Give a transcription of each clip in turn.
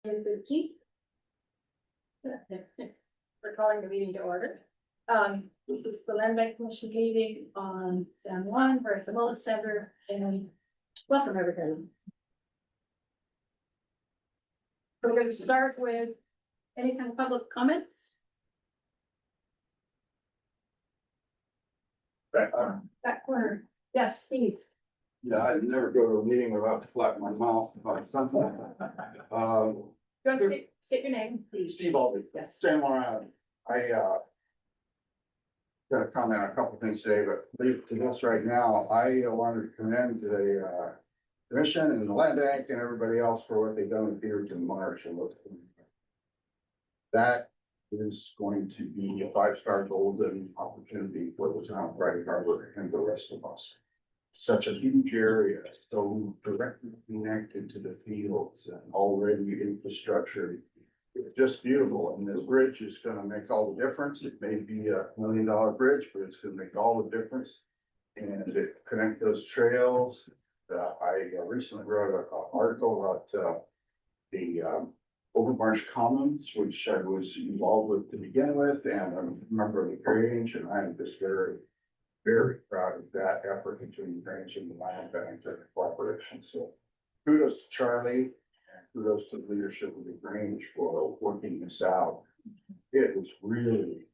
13th. We're calling the meeting to order. This is the Land Bank Commission meeting on San Juan, Bertha Willis Center, and welcome everybody. So we're going to start with any kind of public comments. Back corner. Yes, Steve. Yeah, I'd never go to a meeting without flapping my mouth about something. You want to state your name, please? Steve Aldrich. Yes. Stan Moran. I got to comment on a couple things today, but leave to this right now. I wanted to commend the commission and the land bank and everybody else for what they've done with Beaverton Marsh and what that is going to be a 5-star golden opportunity for the town of Bright Harbor and the rest of us. Such a huge area, so directly connected to the fields and already infrastructure. It's just beautiful, and this bridge is gonna make all the difference. It may be a $1 million bridge, but it's gonna make all the difference. And it connect those trails. I recently wrote an article about the Overmarsh Commons, which I was involved with to begin with, and I'm a member of the Grange, and I'm just very proud of that effort between Grange and the land bank and the corporation. So kudos to Charlie and kudos to the leadership of the Grange for working this out. It was really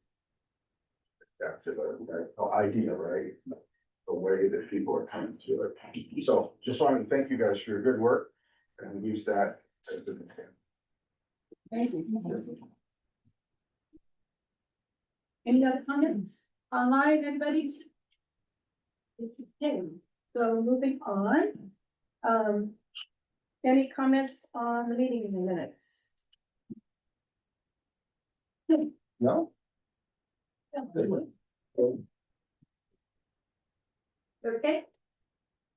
that's the idea, right? The way that people are coming to it. So just wanted to thank you guys for your good work and use that as an example. Thank you. Any other comments? Online, anybody? Okay, so moving on. Any comments on the meeting minutes? No? Okay.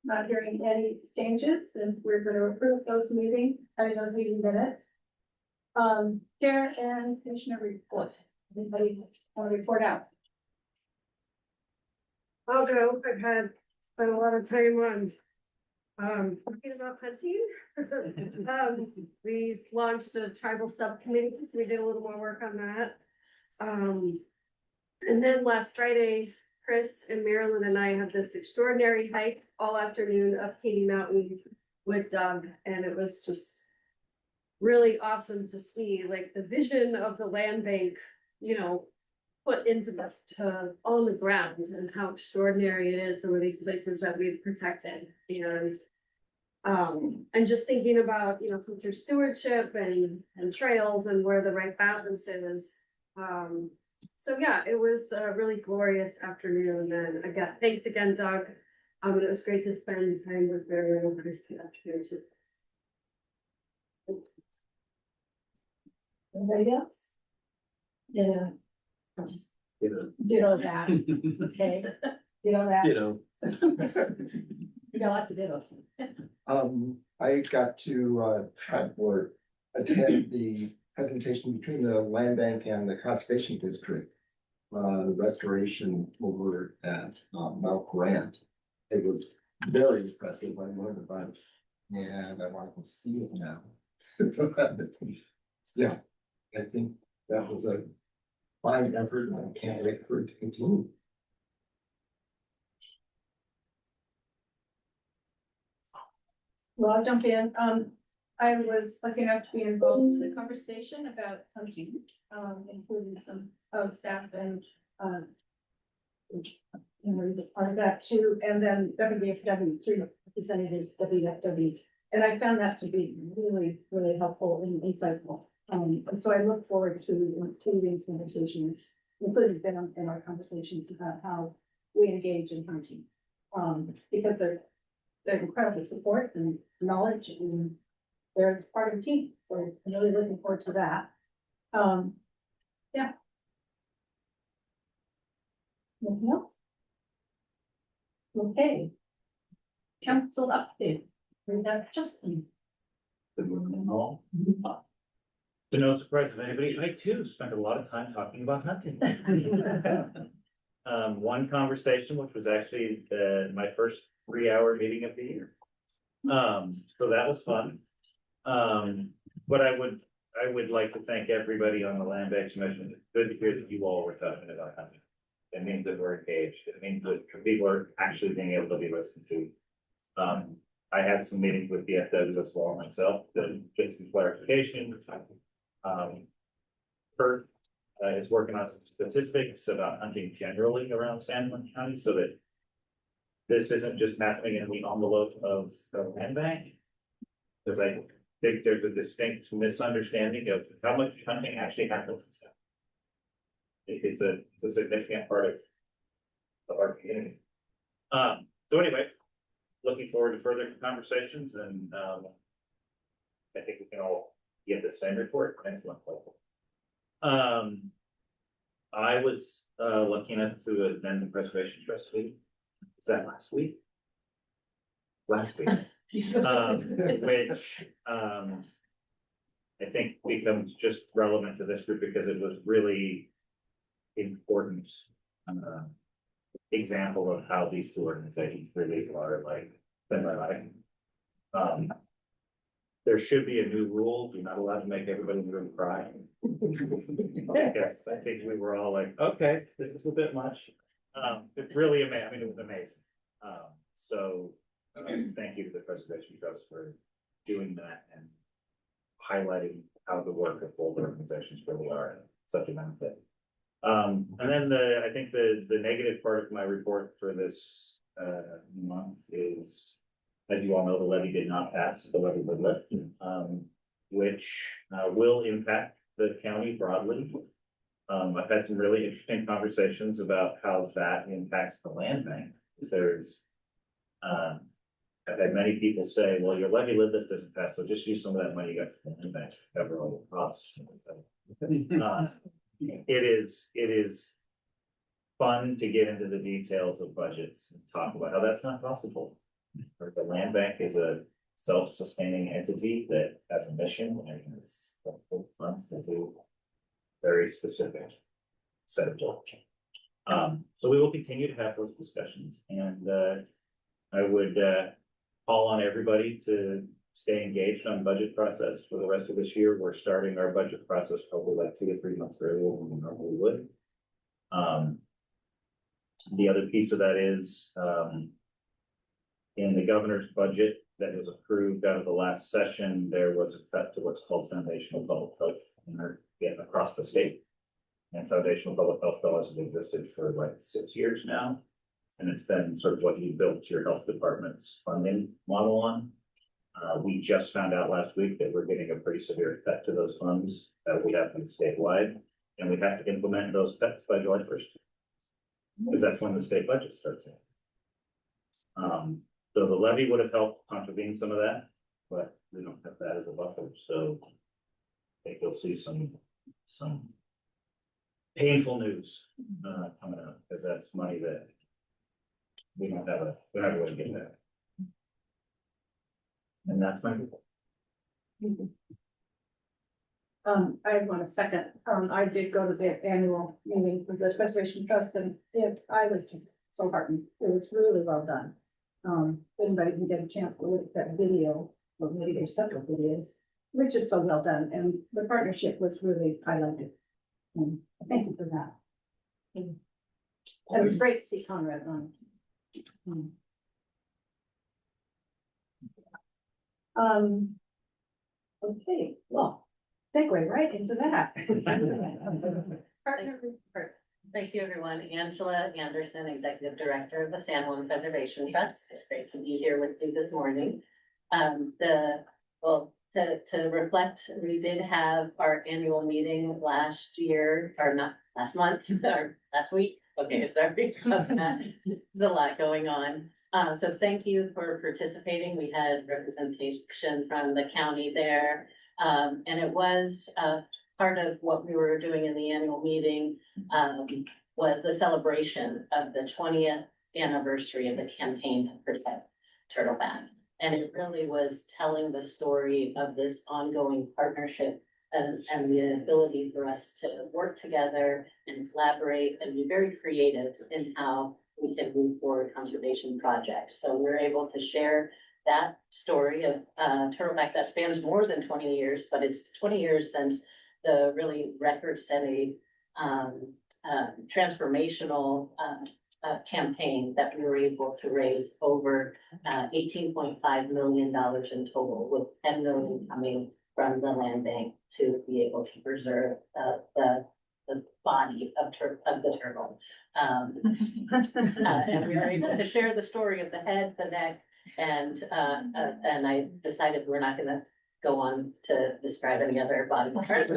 Not hearing any changes, then we're going to approve those meeting minutes. Chair and Commissioner report. Anybody want to report out? I'll go. I've had spent a lot of time on thinking about hunting. We launched a tribal subcommittee, so we did a little more work on that. And then last Friday, Chris and Marilyn and I had this extraordinary hike all afternoon up Katy Mountain with Doug, and it was just really awesome to see like the vision of the land bank, you know, put into on the ground and how extraordinary it is some of these places that we've protected. And just thinking about, you know, future stewardship and trails and where the right balance is. So yeah, it was a really glorious afternoon, and again, thanks again, Doug. And it was great to spend time with Marilyn this afternoon too. Anybody else? Yeah. Just zero that. Okay. You know that. You got lots of dittos. I got to attend the presentation between the land bank and the conservation district. Restoration over at Mount Grant. It was very impressive. I learned about it and I want to see it now. Yeah, I think that was a fine effort and I can't wait for it to continue. Well, I'll jump in. I was lucky enough to be involved in the conversation about hunting, including some of staff and part of that too, and then WFW, 3 representatives, WFW. And I found that to be really, really helpful and insightful. And so I look forward to these conversations, including them in our conversations about how we engage in hunting. Because they're incredible support and knowledge, and they're part of the team. So I'm really looking forward to that. Yeah. Anything else? Okay. Council update. We have Justin. To no surprise of anybody, I too spent a lot of time talking about hunting. One conversation, which was actually my first 3-hour meeting of the year. So that was fun. But I would like to thank everybody on the land bank commission. It's good to hear that you all were talking about hunting. It means that we're engaged. It means that people are actually being able to be listened to. I had some meetings with DFW as well myself to get some clarification. Kurt is working on some statistics about hunting generally around San Juan County so that this isn't just happening in the envelope of the land bank. Because I think there's a distinct misunderstanding of how much hunting actually happens in San Juan. It's a significant part of our community. So anyway, looking forward to further conversations and I think we can all get the same report. Thanks a lot. I was lucky enough to attend the Preservation Trust meeting. Was that last week? Last week. Which I think becomes just relevant to this group because it was really important example of how these two organizations really are like semi-like. There should be a new rule. You're not allowed to make everybody in the room cry. Yes, I think we were all like, okay, this is a bit much. It's really amazing. I mean, it was amazing. So thank you to the Preservation Trust for doing that and highlighting how the work of both organizations really are such a benefit. And then I think the negative part of my report for this month is, as you all know, the levy did not pass, the levy was left, which will impact the county broadly. I've had some really interesting conversations about how that impacts the land bank. I've had many people say, well, your levy lift doesn't pass, so just use some of that money you got from the land bank to cover all the costs. It is fun to get into the details of budgets and talk about how that's not possible. Or the land bank is a self-sustaining entity that has a mission and has funds to do very specific set of goals. So we will continue to have those discussions, and I would call on everybody to stay engaged on budget process for the rest of this year. We're starting our budget process probably like 2 to 3 months earlier than we normally would. The other piece of that is in the governor's budget that was approved out of the last session, there was a cut to what's called foundational public health across the state. And foundational public health dollars have existed for like 6 years now. And it's been sort of what you built your health department's funding model on. We just found out last week that we're getting a pretty severe cut to those funds that we have been statewide, and we have to implement those cuts by July 1st. Because that's when the state budget starts. So the levy would have helped contravene some of that, but we don't have that as a buffer. So I think you'll see some painful news coming out, because that's money that we don't have a way to get that. And that's my report. I want a second. I did go to the annual meeting for the Preservation Trust, and I was just so heartened. It was really well done. If anybody can get a chance to look at that video, or maybe there's several videos, which is so well done, and the partnership was really highlighted. Thank you for that. And it was great to see Conrad on. Okay, well, segue right into that. Partner report. Thank you, everyone. Angela Anderson, Executive Director of the San Juan Preservation Trust. It's great to be here with you this morning. To reflect, we did have our annual meeting last year, or not last month, or last week. Okay, sorry about that. There's a lot going on. So thank you for participating. We had representation from the county there. And it was part of what we were doing in the annual meeting was the celebration of the 20th anniversary of the campaign to protect turtleback. And it really was telling the story of this ongoing partnership and the ability for us to work together and collaborate and be very creative in how we can move forward conservation projects. So we're able to share that story of turtleback that spans more than 20 years, but it's 20 years since the really record-setting transformational campaign that we were able to raise over $18.5 million in total, with 10 million coming from the land bank to be able to preserve the body of the turtle. And we were able to share the story of the head, the neck, and I decided we're not gonna go on to describe any other body parts.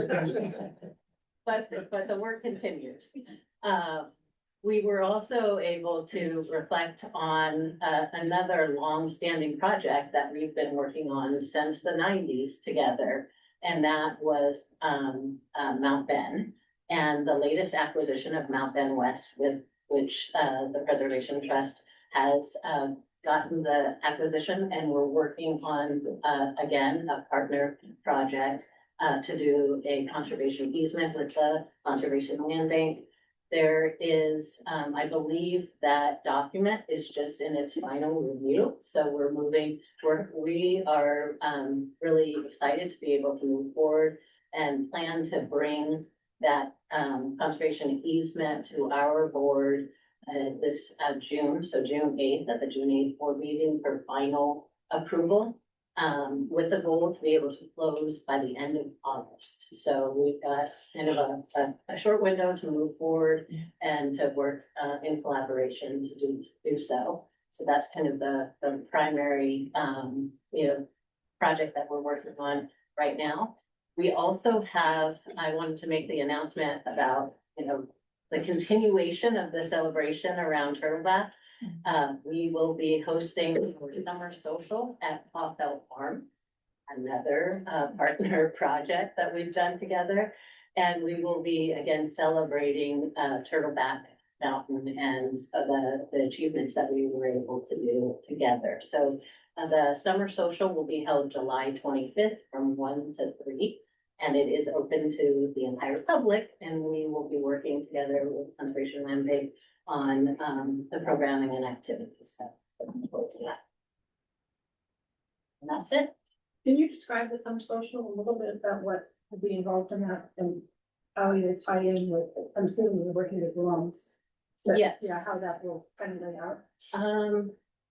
But the work continues. We were also able to reflect on another long-standing project that we've been working on since the 90s together, and that was Mount Ben, and the latest acquisition of Mount Ben West, with which the Preservation Trust has gotten the acquisition, and we're working on again a partner project to do a conservation easement with the Conservation Land Bank. There is, I believe that document is just in its final review, so we are really excited to be able to move forward and plan to bring that conservation easement to our board this June, so June 8th, at the June 8th board meeting for final approval, with the goal to be able to close by the end of August. So we've got kind of a short window to move forward and to work in collaboration to do so. So that's kind of the primary, project that we're working on right now. We also have, I wanted to make the announcement about, the continuation of the celebration around Turtleback. We will be hosting a summer social at Pawfelt Farm, another partner project that we've done together. And we will be again celebrating Turtleback Mountain and the achievements that we were able to do together. So the summer social will be held July 25th from 1 to 3. And it is open to the entire public, and we will be working together with Conservation Land Bank on the programming and activities. So looking forward to that. And that's it. Can you describe the summer social, a little bit about what will be involved in that and how you tie in with, I'm assuming you're working with belongs. Yes. Yeah, how that will kind of lay out.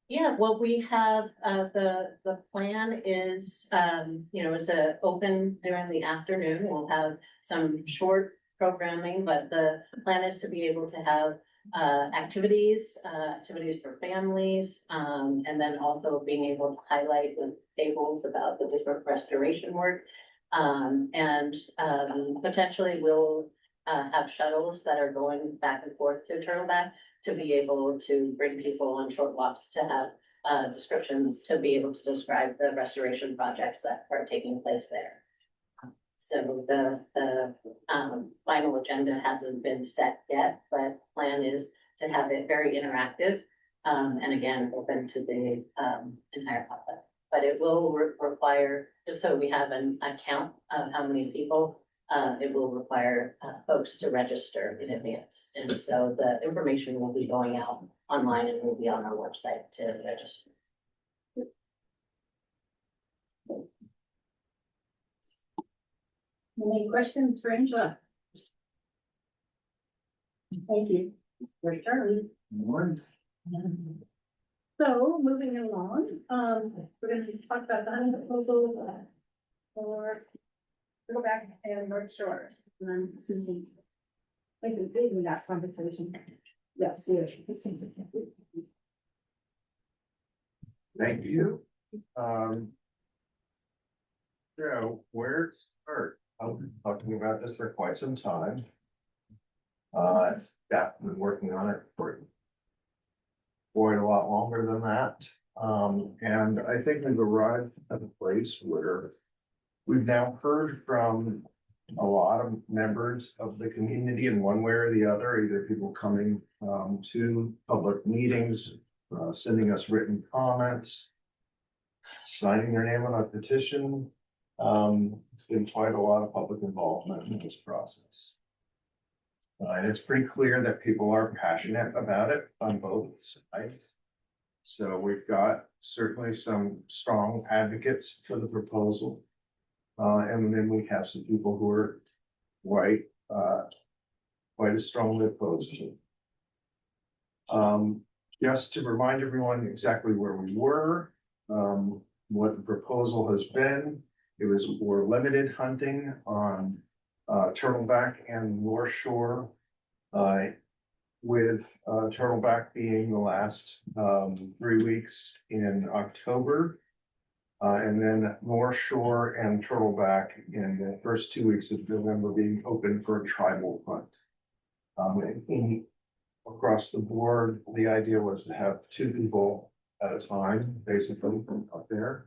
Yeah, well, we have, the plan is, it's open during the afternoon. We'll have some short programming, but the plan is to be able to have activities for families, and then also being able to highlight with tables about the different restoration work. And potentially we'll have shuttles that are going back and forth to Turtleback to be able to bring people on short walks to have descriptions, to be able to describe the restoration projects that are taking place there. So the final agenda hasn't been set yet, but plan is to have it very interactive, and again, open to the entire public. But it will require, just so we have an account of how many people, it will require folks to register in advance. And so the information will be going out online and will be on our website to register. Any questions for Angela? Thank you. For Charlie. So moving along, we're going to talk about the hunting proposal for Turtleback and North Shore. And I'm assuming I can dig in that conversation. Yes, yes. Thank you. So where to start? I've been talking about this for quite some time. Staff been working on it for quite a lot longer than that. And I think we've arrived at a place where we've now heard from a lot of members of the community in one way or the other, either people coming to public meetings, sending us written comments, signing their name on a petition. It's been quite a lot of public involvement in this process. And it's pretty clear that people are passionate about it on both sides. So we've got certainly some strong advocates for the proposal. And then we have some people who are quite, quite as strongly opposed to it. Just to remind everyone exactly where we were, what the proposal has been. It was for limited hunting on Turtleback and North Shore. With Turtleback being the last 3 weeks in October. And then North Shore and Turtleback in the first 2 weeks of November being open for a tribal hunt. Across the board, the idea was to have 2 people at a time, basically, up there.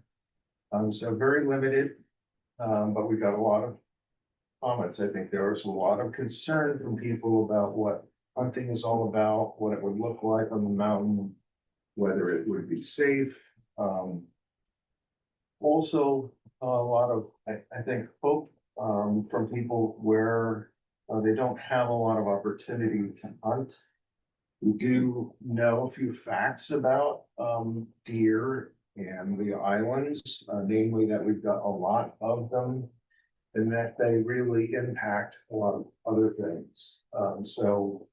So very limited, but we got a lot of comments. I think there was a lot of concern from people about what hunting is all about, what it would look like on the mountain, whether it would be safe. Also, a lot of, I think, hope from people where they don't have a lot of opportunity to hunt. We do know a few facts about deer and the islands, namely that we've got a lot of them and that they really impact a lot of other things. So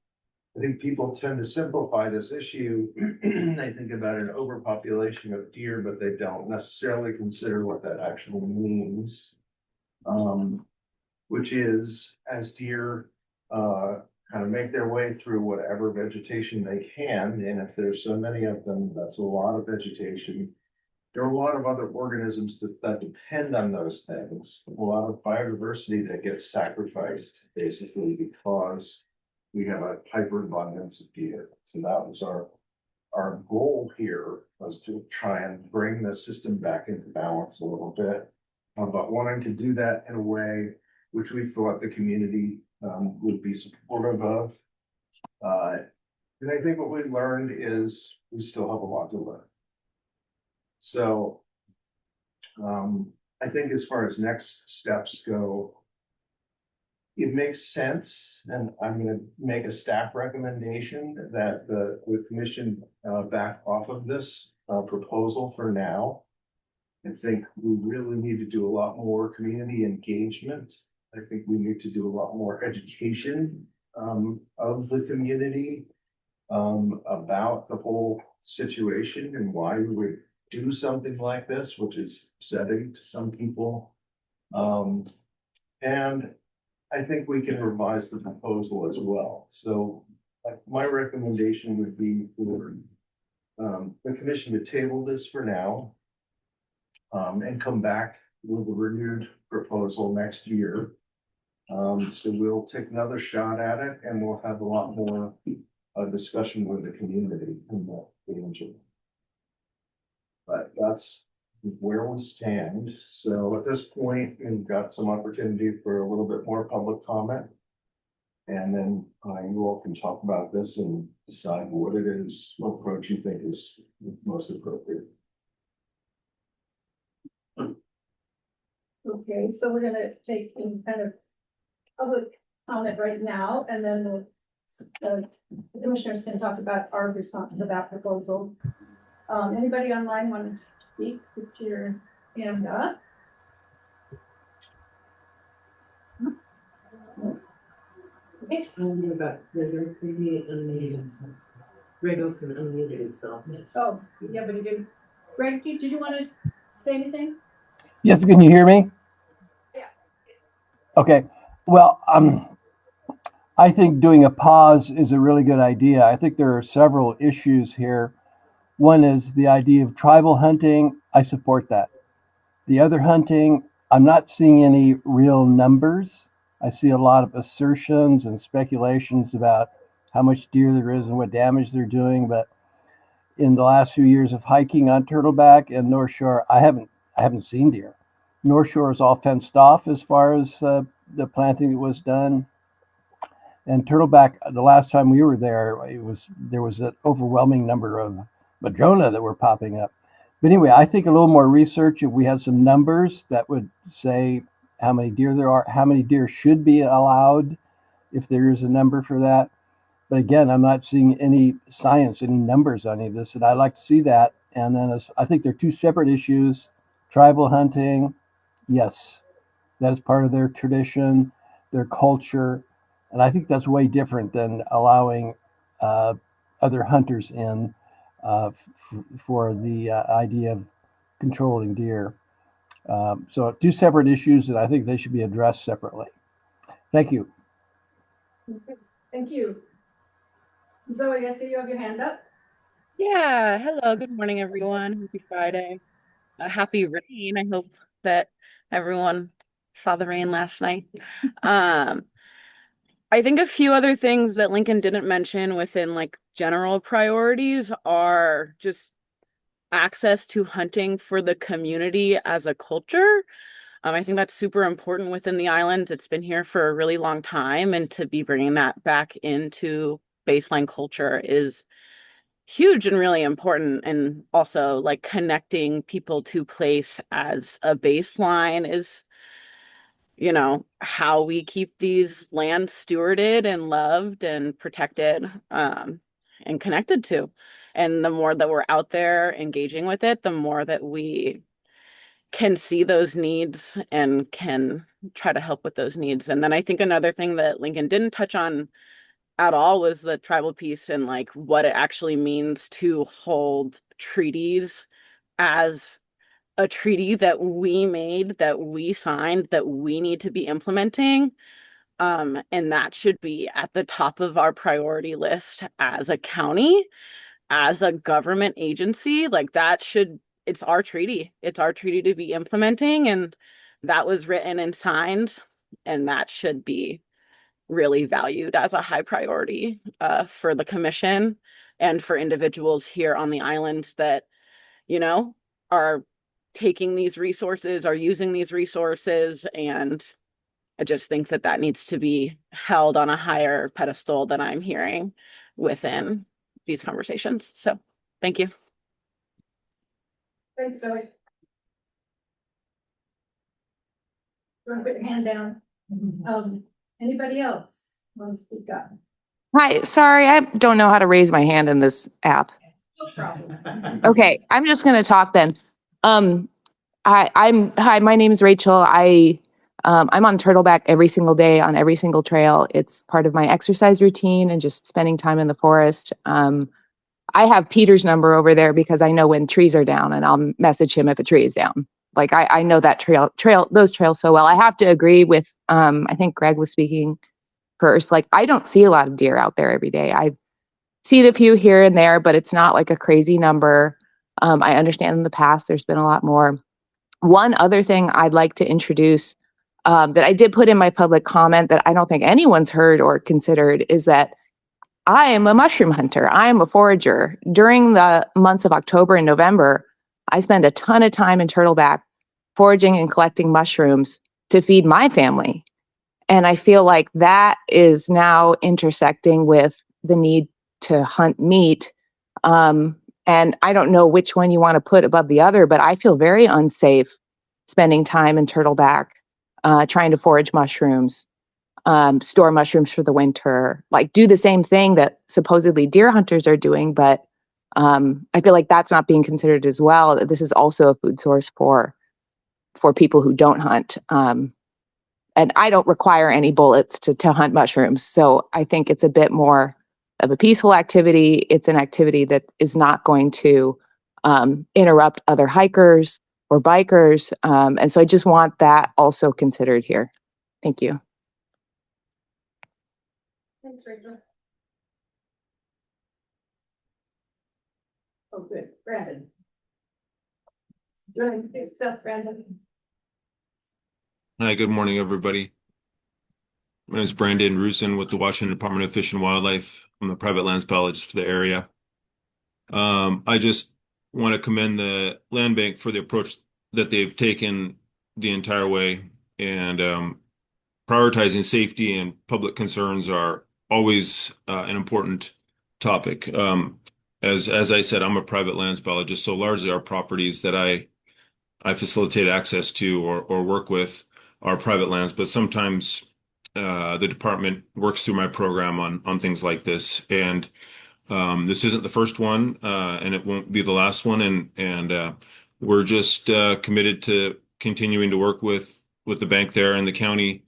I think people tend to simplify this issue. They think about an overpopulation of deer, but they don't necessarily consider what that actually means. Which is as deer kind of make their way through whatever vegetation they can, and if there's so many of them, that's a lot of vegetation. There are a lot of other organisms that depend on those things, a lot of biodiversity that gets sacrificed basically because we have a hyperabundance of deer. So that was our goal here, was to try and bring the system back into balance a little bit. But wanting to do that in a way which we thought the community would be supportive of. And I think what we learned is we still have a lot to learn. So I think as far as next steps go, it makes sense, and I'm going to make a staff recommendation that the commission back off of this proposal for now. I think we really need to do a lot more community engagement. I think we need to do a lot more education of the community about the whole situation and why we would do something like this, which is upsetting to some people. And I think we can revise the proposal as well. So my recommendation would be for the commission to table this for now and come back with a renewed proposal next year. So we'll take another shot at it and we'll have a lot more discussion with the community in the engine. But that's where we stand. So at this point, we've got some opportunity for a little bit more public comment. And then you all can talk about this and decide what it is, what approach you think is most appropriate. Okay, so we're gonna take in kind of public comment right now, and then the commissioners can talk about our response to that proposal. Anybody online want to speak? Put your hand up. Okay. About Red Oak, he unmuted himself. Red Oak's unmuted himself, yes. Oh, yeah, but he didn't. Greg, did you want to say anything? Yes, can you hear me? Yeah. Okay, well, I think doing a pause is a really good idea. I think there are several issues here. One is the idea of tribal hunting. I support that. The other hunting, I'm not seeing any real numbers. I see a lot of assertions and speculations about how much deer there is and what damage they're doing. But in the last few years of hiking on Turtleback and North Shore, I haven't seen deer. North Shore is all fenced off as far as the planting that was done. And Turtleback, the last time we were there, there was an overwhelming number of madrona that were popping up. But anyway, I think a little more research, if we had some numbers that would say how many deer there are, how many deer should be allowed, if there is a number for that. But again, I'm not seeing any science, any numbers on any of this, and I'd like to see that And then I think they're two separate issues. Tribal hunting, yes, that is part of their tradition, their culture. And I think that's way different than allowing other hunters in for the idea of controlling deer. So two separate issues that I think they should be addressed separately. Thank you. Thank you. Zoe, I see you have your hand up. Yeah, hello, good morning, everyone. Happy Friday. Happy rain. I hope that everyone saw the rain last night. Um, I think a few other things that Lincoln didn't mention within like general priorities are just access to hunting for the community as a culture. I think that's super important within the islands. It's been here for a really long time, and to be bringing that back into baseline culture is huge and really important. And also like connecting people to place as a baseline is, how we keep these lands stewarded and loved and protected, and connected to. And the more that we're out there engaging with it, the more that we can see those needs and can try to help with those needs. And then I think another thing that Lincoln didn't touch on at all was the tribal piece and like what it actually means to hold treaties as a treaty that we made, that we signed, that we need to be implementing. And that should be at the top of our priority list as a county, as a government agency. Like it's our treaty. It's our treaty to be implementing. And that was written and signed. And that should be really valued as a high priority for the commission and for individuals here on the island that, are taking these resources, are using these resources. And I just think that that needs to be held on a higher pedestal than I'm hearing within these conversations. So thank you. Thanks, Zoe. You want to put your hand down? Anybody else want to speak up? Hi, sorry, I don't know how to raise my hand in this app. No problem. Okay, I'm just gonna talk then. Hi, my name is Rachel. I'm on Turtleback every single day on every single trail. It's part of my exercise routine and just spending time in the forest. I have Peter's number over there because I know when trees are down and I'll message him if a tree is down. Like I know that those trails so well. I have to agree with, I think Greg was speaking first. Like I don't see a lot of deer out there every day. I see a few here and there, but it's not like a crazy number. I understand in the past there's been a lot more. One other thing I'd like to introduce that I did put in my public comment that I don't think anyone's heard or considered is that I am a mushroom hunter. I am a forager. During the months of October and November, I spend a ton of time in Turtleback foraging and collecting mushrooms to feed my family. And I feel like that is now intersecting with the need to hunt meat. And I don't know which one you want to put above the other, but I feel very unsafe spending time in Turtleback, trying to forage mushrooms, store mushrooms for the winter, like do the same thing that supposedly deer hunters are doing. But I feel like that's not being considered as well. This is also a food source for people who don't hunt. And I don't require any bullets to hunt mushrooms. So I think it's a bit more of a peaceful activity. It's an activity that is not going to interrupt other hikers or bikers. And so I just want that also considered here. Thank you. Thanks, Rachel. Oh, good. Brandon. Join yourself, Brandon. Hi, good morning, everybody. My name is Brandon Rusin with the Washington Department of Fish and Wildlife. I'm a private lands biologist for the area. I just want to commend the land bank for the approach that they've taken the entire way, and prioritizing safety and public concerns are always an important topic. As I said, I'm a private lands biologist, so largely our properties that I facilitate access to or work with are private lands, but sometimes the department works through my program on things like this. And This isn't the first one, and it won't be the last one. And we're just committed to continuing to work with the bank there and the county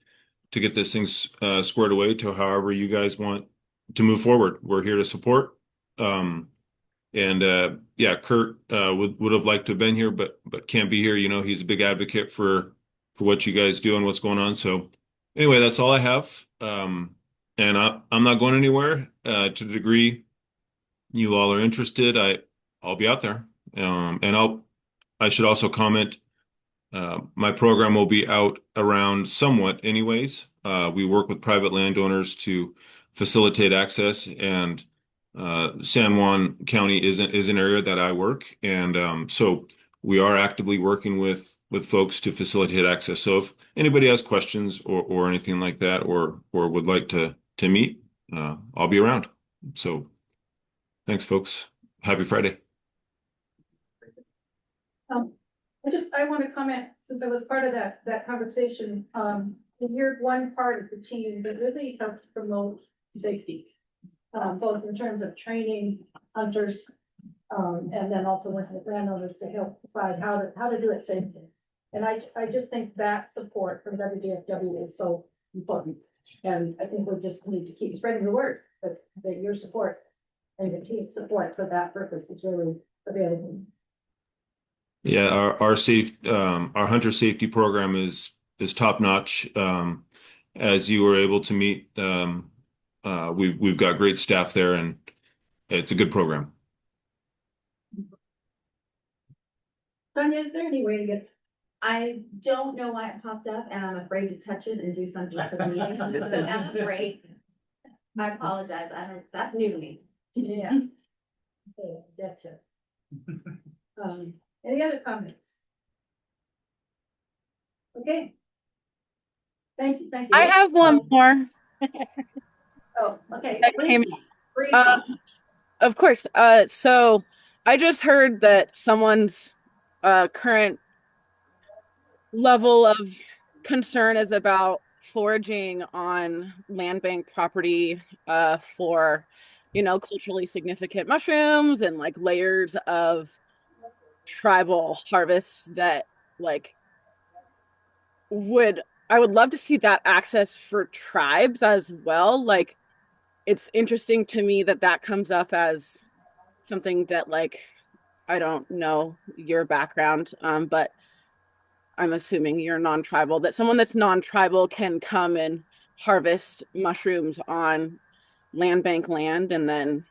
to get this thing squared away to however you guys want to move forward. We're here to support. And yeah, Kurt would have liked to have been here, but can't be here. You know, he's a big advocate for what you guys do and what's going on. So anyway, that's all I have. And I'm not going anywhere to the degree you all are interested. I'll be out there. And I should also comment. My program will be out around somewhat anyways. We work with private landowners to facilitate access, and San Juan County is an area that I work, and so we are actively working with folks to facilitate access. So if anybody has questions or anything like that, or would like to meet, I'll be around. So thanks, folks. Happy Friday. I want to comment, since I was part of that conversation, you're one part of the team that really helps promote safety. Both in terms of training hunters, and then also with the landowners to help decide how to do it safely. And I just think that support from WDFW is so important. And I think we just need to keep spreading the word that your support and the team's support for that purpose is really available. Yeah, our hunter safety program is top notch. As you were able to meet, we've got great staff there, and it's a good program. Sonia, is there any way to get? I don't know why it popped up and I'm afraid to touch it and do something to the meeting, so that's great. I apologize, that's new to me. Yeah. Okay, that's it. Any other comments? Okay. Thank you. I have one more. Oh, okay. That came- Brief. Of course. So I just heard that someone's current level of concern is about foraging on land bank property for, culturally significant mushrooms and like layers of tribal harvests that I would love to see that access for tribes as well. Like, it's interesting to me that comes up as something that I don't know your background, but I'm assuming you're non-tribal, that someone that's non-tribal can come and harvest mushrooms on land bank land, and then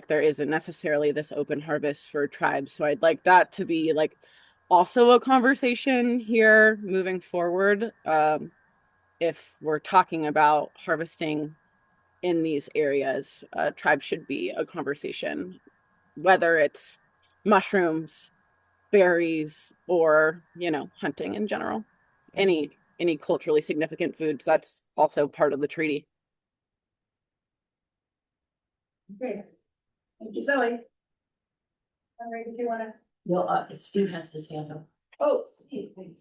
there isn't necessarily this open harvest for tribes. So I'd like that to be also a conversation here moving forward. If we're talking about harvesting in these areas, tribes should be a conversation, whether it's mushrooms, berries, or hunting in general. Any culturally significant foods, that's also part of the treaty. Okay. Thank you, Zoe. All right, if you wanna. Well, Steve has his hand up. Oh, Steve. Thanks.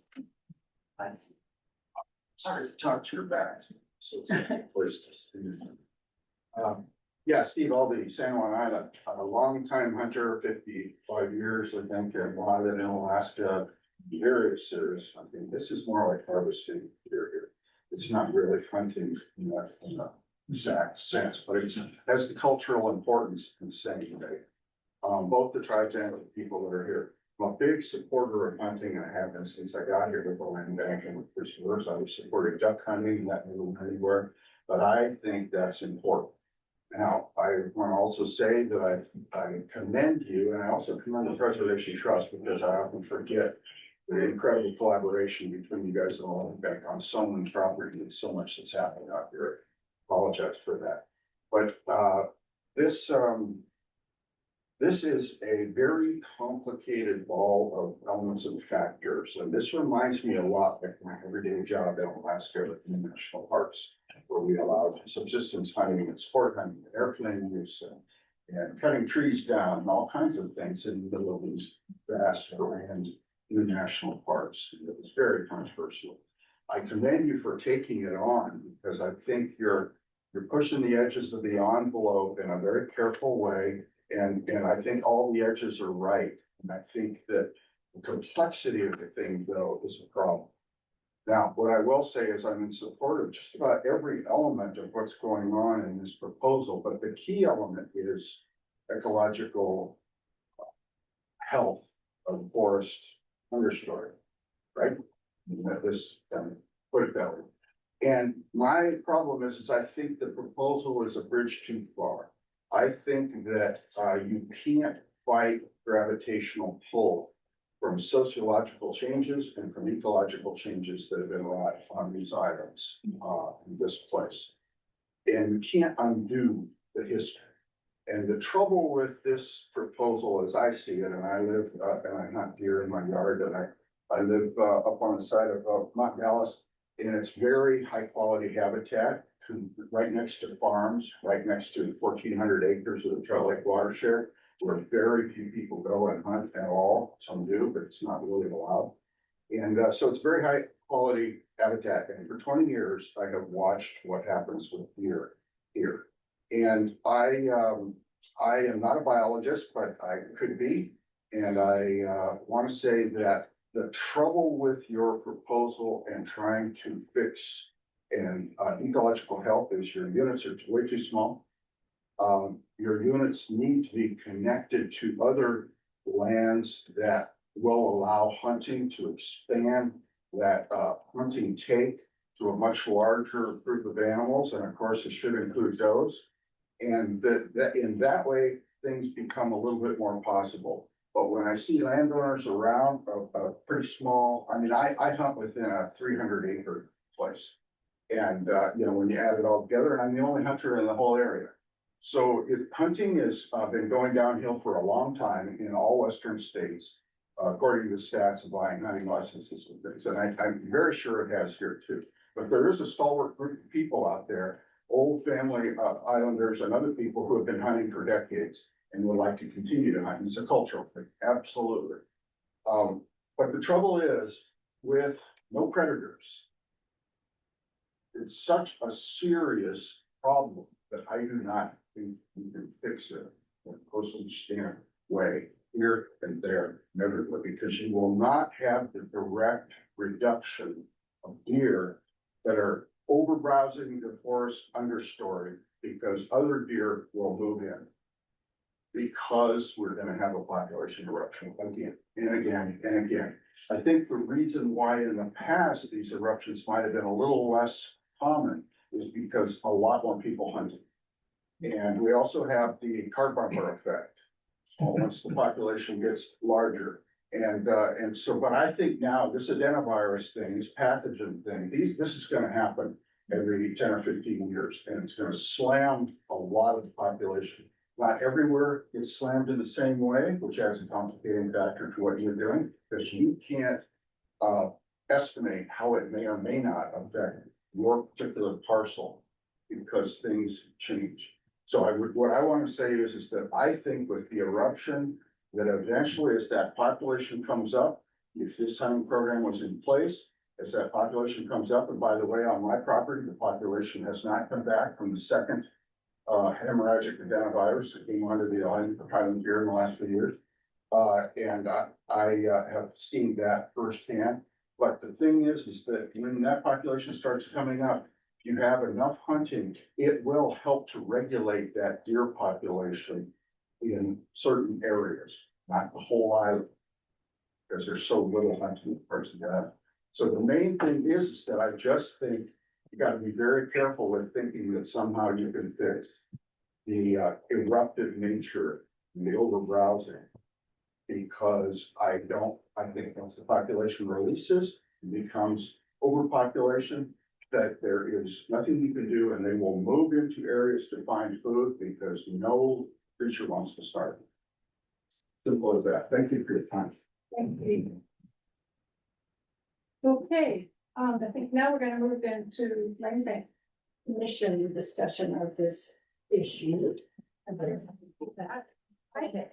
Sorry to talk to your back. So it's a place to stand. Yeah, Steve Albee, San Juan Island, a longtime hunter, 55 years, I think, and a lot of it in Alaska. Very serious hunting. This is more like harvesting here. It's not really hunting in that exact sense, but it has the cultural importance in the same way. Both the tribes and the people that are here. I'm a big supporter of hunting, and I have been since I got here with the land bank and with First Wars. I was supporting duck hunting, that never went anywhere, but I think that's important. Now, I want to also say that I commend you, and I also commend the Preservation Trust, because I often forget the incredible collaboration between you guys and the land bank on so many properties and so much that's happening out here. Apologize for that. But this is a very complicated ball of elements and factors. And this reminds me a lot of my everyday job in Alaska with the national parks, where we allow subsistence hunting and sport hunting and airplane use and cutting trees down and all kinds of things in the middle of these vast grand new national parks. It was very controversial. I commend you for taking it on, because I think you're You're pushing the edges of the envelope in a very careful way, and I think all the edges are right. And I think that the complexity of the thing, though, is a problem. Now, what I will say is I'm in support of just about every element of what's going on in this proposal, but the key element is ecological health of forest understory, right? That this, put it that way. And my problem is I think the proposal is a bridge too far. I think that you can't fight gravitational pull from sociological changes and from ecological changes that have been wrought on these items in this place. And you can't undo the history. And the trouble with this proposal, as I see it, and I live, and I hunt deer in my yard, and I live up on the side of Mount Dallas, and it's very high quality habitat, right next to farms, right next to 1,400 acres of the Trout Lake watershed, where very few people go and hunt at all. Some do, but it's not really allowed. And so it's very high quality habitat. And for 20 years, I have watched what happens with deer here. And I am not a biologist, but I could be. And I want to say that the trouble with your proposal and trying to fix and ecological health is your units are way too small. Your units need to be connected to other lands that will allow hunting to expand that hunting take to a much larger group of animals. And of course, it should include does. And that in that way, things become a little bit more possible. But when I see landowners around a pretty small, I mean, I hunt within a 300 acre place. And, you know, when you add it all together, and I'm the only hunter in the whole area. So hunting has been going downhill for a long time in all Western states, according to the stats of buying hunting licenses and things. And I'm very sure it has here too. But there is a stalwart group of people out there, old family islanders and other people who have been hunting for decades and would like to continue to hunt. It's a cultural thing, absolutely. But the trouble is with no predators, it's such a serious problem that I do not think you can fix it in a closely stand way here and there, never, because you will not have the direct reduction of deer that are over browsing the forest understory because other deer will move in. Because we're gonna have a population eruption again and again and again. I think the reason why in the past these eruptions might have been a little less common is because a lot more people hunted. And we also have the car bumper effect. Once the population gets larger. And so, but I think now this adenovirus thing, this pathogen thing, this is gonna happen every 10 or 15 years, and it's gonna slam a lot of the population. Not everywhere gets slammed in the same way, which adds a complicating factor to what you're doing, because you can't estimate how it may or may not affect your particular parcel because things change. So what I want to say is that I think with the eruption, that eventually as that population comes up, if this hunting program was in place, as that population comes up, and by the way, on my property, the population has not come back from the second hemorrhagic adenovirus that came onto the island here in the last few years. And I have seen that firsthand. But the thing is that when that population starts coming up, if you have enough hunting, it will help to regulate that deer population in certain areas, not the whole island, because there's so little hunting in parts of that. So the main thing is that I just think you got to be very careful with thinking that somehow you can fix the eruptive nature and the overbrowsing. Because I think once the population releases, it becomes overpopulation, that there is nothing you can do and they will move into areas to find food because no creature wants to starve. Simple as that. Thank you for your time. Thank you. Okay, I think now we're gonna move into land bank commission discussion of this issue. And then that, okay.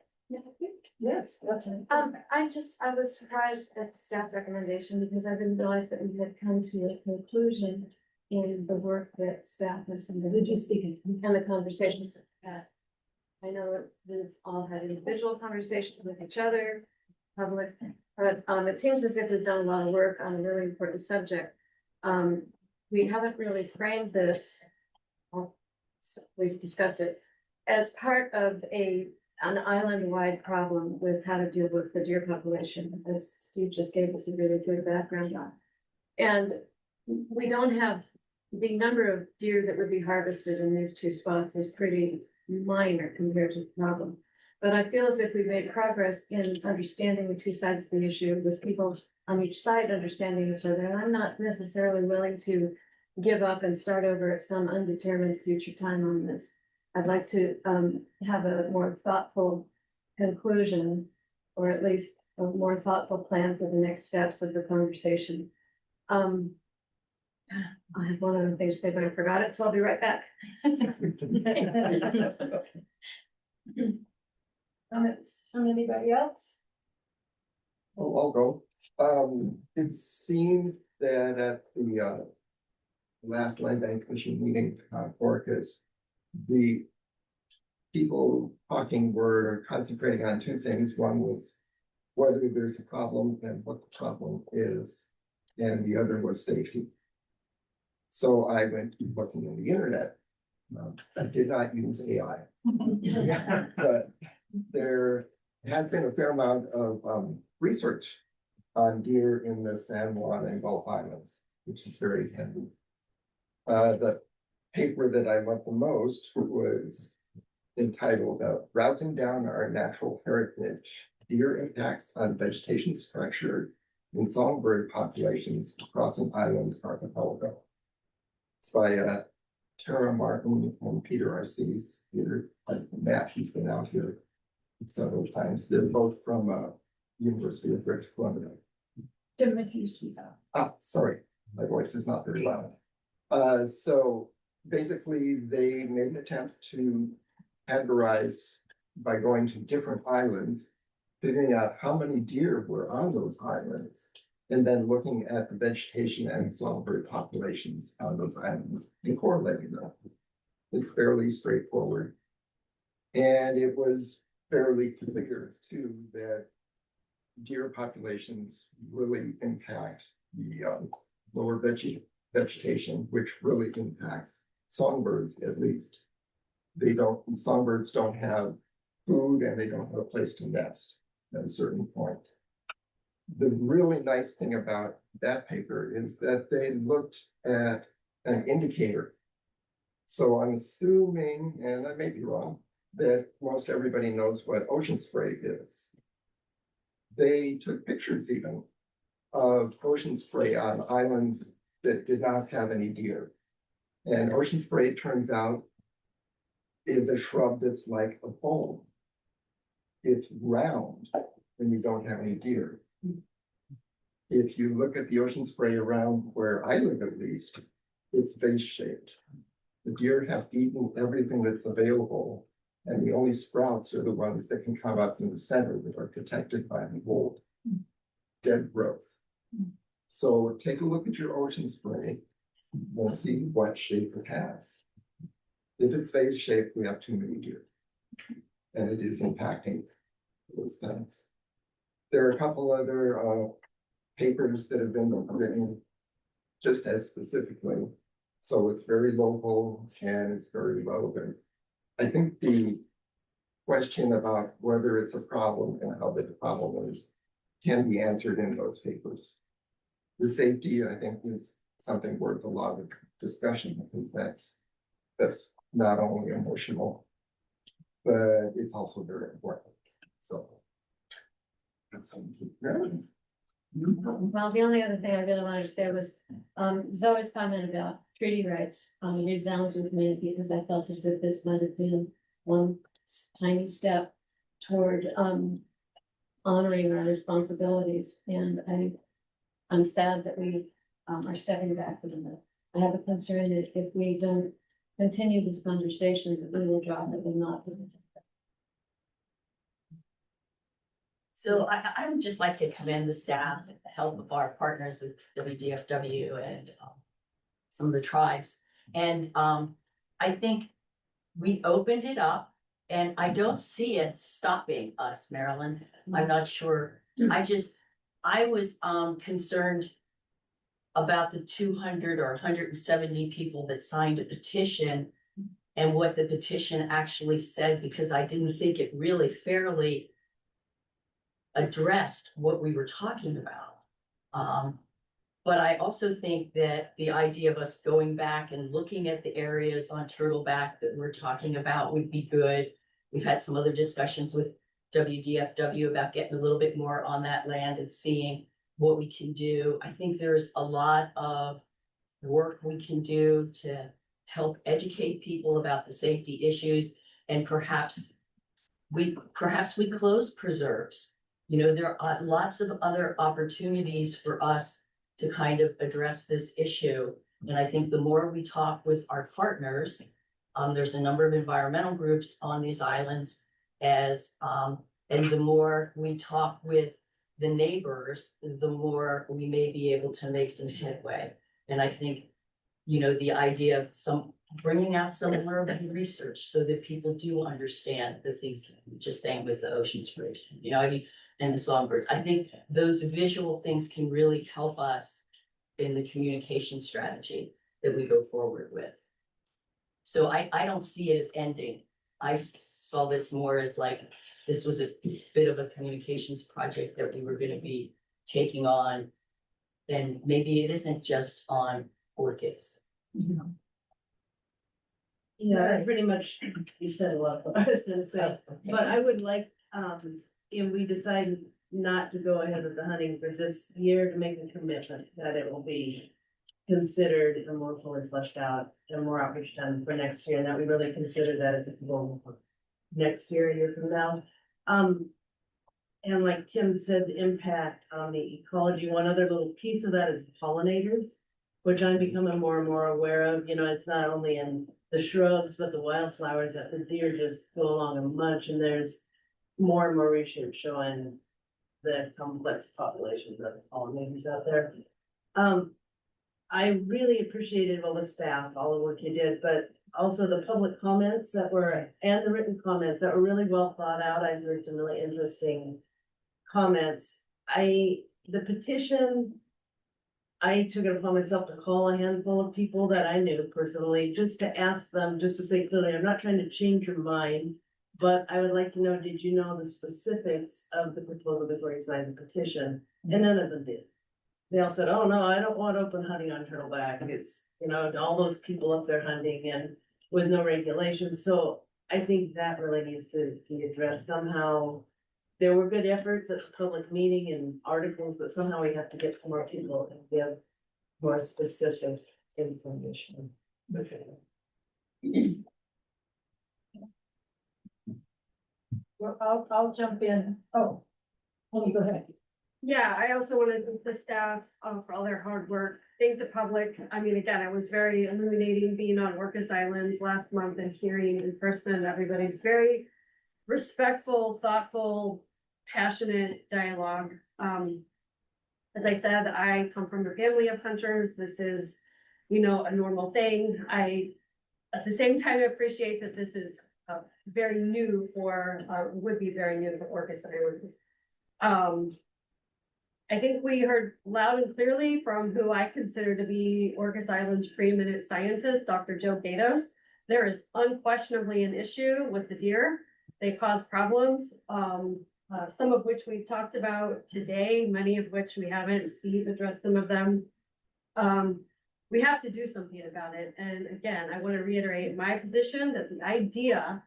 Yes, that's right. I was surprised at the staff recommendation because I didn't realize that we had come to a conclusion in the work that staff has been doing. Did you speak in? And the conversations that we've had. I know that we've all had individual conversations with each other, public, but it seems as if we've done a lot of work on a really important subject. We haven't really framed this. So we've discussed it as part of an island-wide problem with how to deal with the deer population, as Steve just gave us a really good background on. And we don't have, the number of deer that would be harvested in these two spots is pretty minor compared to the problem. But I feel as if we've made progress in understanding the two sides of the issue, with people on each side understanding each other. And I'm not necessarily willing to give up and start over at some undetermined future time on this. I'd like to have a more thoughtful conclusion, or at least a more thoughtful plan for the next steps of the conversation. I have one other thing to say, but I forgot it, so I'll be right back. Comments from anybody else? Oh, I'll go. It seemed that at the last land bank commission meeting, Orcas, the people talking were concentrating on two things. One was whether there's a problem and what the problem is, and the other was safety. So I went looking on the internet. I did not use AI, but there has been a fair amount of research on deer in the San Juan and Gulf Islands, which is very handy. The paper that I loved the most was entitled "Browsing Down Our Natural Heritage: Deer Impacts on Vegetation Structure in Songbird Populations Across an Island Archipelago." It's by Tara Martin and Peter Arces. Peter, Matt, he's been out here several times. They're both from University of British Columbia. Tim, you speak up. Ah, sorry, my voice is not very loud. So basically, they made an attempt to categorize by going to different islands, figuring out how many deer were on those islands, and then looking at the vegetation and songbird populations on those islands and correlating them. It's fairly straightforward. And it was fairly clear too that deer populations really impact the lower vegetation, which really impacts songbirds at least. Songbirds don't have food and they don't have a place to nest at a certain point. The really nice thing about that paper is that they looked at an indicator. So I'm assuming, and I may be wrong, that most everybody knows what ocean spray is. They took pictures even of ocean spray on islands that did not have any deer. And ocean spray, turns out, is a shrub that's like a bulb. It's round when you don't have any deer. If you look at the ocean spray around where I live, at least, it's vase-shaped. The deer have eaten everything that's available, and the only sprouts are the ones that can come up in the center that are protected by the old dead growth. So take a look at your ocean spray and see what shape it has. If it's vase-shaped, we have too many deer, and it is impacting those things. There are a couple other papers that have been written just as specifically. So it's very local and it's very relevant. I think the question about whether it's a problem and how big the problem is can be answered in those papers. The safety, I think, is something worth a lot of discussion, because that's not only emotional, but it's also very important. So that's something. Well, the only other thing I really wanted to say was, Zoe's comment about treaty rights, resounds with me, because I felt as if this might have been one tiny step toward, honoring our responsibilities. And I'm sad that we, are stepping back from that. I have a concern that if we don't continue this conversation, that we will drop it and not. So I would just like to commend the staff and the help of our partners with WDFW and some of the tribes. And I think we opened it up and I don't see it stopping us, Marilyn. I'm not sure. I was concerned about the 200 or 170 people that signed a petition and what the petition actually said, because I didn't think it really fairly addressed what we were talking about. But I also think that the idea of us going back and looking at the areas on Turtleback that we're talking about would be good. We've had some other discussions with WDFW about getting a little bit more on that land and seeing what we can do. I think there's a lot of work we can do to help educate people about the safety issues, and perhaps we close preserves. You know, there are lots of other opportunities for us to kind of address this issue. And I think the more we talk with our partners, there's a number of environmental groups on these islands, and the more we talk with the neighbors, the more we may be able to make some headway. And I think, you know, the idea of bringing out some urban research so that people do understand the things, just saying with the ocean spray, you know, I mean, and the songbirds. I think those visual things can really help us in the communication strategy that we go forward with. So I don't see it as ending. I saw this more as like, this was a bit of a communications project that we were gonna be taking on. And maybe it isn't just on Orcas. Yeah, pretty much, you said a lot of what I was gonna say, but I would like, if we decide not to go ahead with the hunting for this year, to make a commitment that it will be considered and more fully fleshed out and more outreach done for next year, and that we really consider that as a goal for next year, a year from now. And like Tim said, the impact on the ecology, one other little piece of that is pollinators, which I'm becoming more and more aware of. You know, it's not only in the shrubs, but the wildflowers that the deer just go along and munch, and there's more and more research showing the complex populations of pollinators out there. I really appreciated all the staff, all the work you did, but also the public comments that were, and the written comments that were really well thought out. I heard some really interesting comments. The petition, I took it upon myself to call a handful of people that I knew personally, just to ask them, just to say clearly, I'm not trying to change your mind, but I would like to know, did you know the specifics of the proposal before you signed the petition? And none of them did. They all said, oh no, I don't want open hunting on Turtleback. It's, you know, all those people up there hunting and with no regulations. So I think that really needs to be addressed somehow. There were good efforts at the public meeting and articles, but somehow we have to get more people and give more specific information. Well, I'll jump in. Oh, you go ahead. Yeah, I also want to thank the staff for all their hard work. Thank the public. I mean, again, it was very illuminating being on Orcas Islands last month and hearing in person everybody's very respectful, thoughtful, passionate dialogue. As I said, I come from a family of hunters. This is, you know, a normal thing. At the same time, I appreciate that this is very new would be very new for Orcas Island. I think we heard loud and clearly from who I consider to be Orcas Island's preeminent scientist, Dr. Joe Gatos. There is unquestionably an issue with the deer. They cause problems, some of which we've talked about today, many of which we haven't addressed some of them. We have to do something about it. And again, I want to reiterate my position that the idea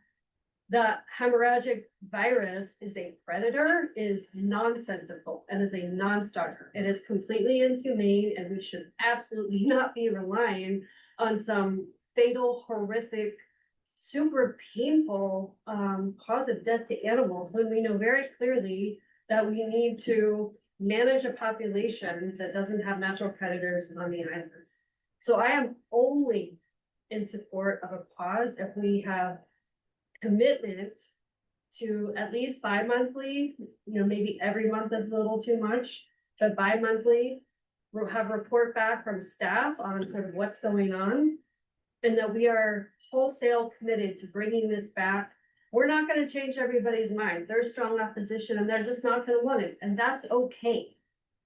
that hemorrhagic virus is a predator is nonsensical and is a non-starter. It is completely inhumane, and we should absolutely not be relying on some fatal, horrific, super painful cause of death to animals when we know very clearly that we need to manage a population that doesn't have natural predators on the islands. So I am only in support of a pause if we have commitment to at least bi-monthly, you know, maybe every month is a little too much, but bi-monthly have a report back from staff on sort of what's going on. And that we are wholesale committed to bringing this back. We're not gonna change everybody's mind. They're strong opposition and they're just not gonna want it, and that's okay.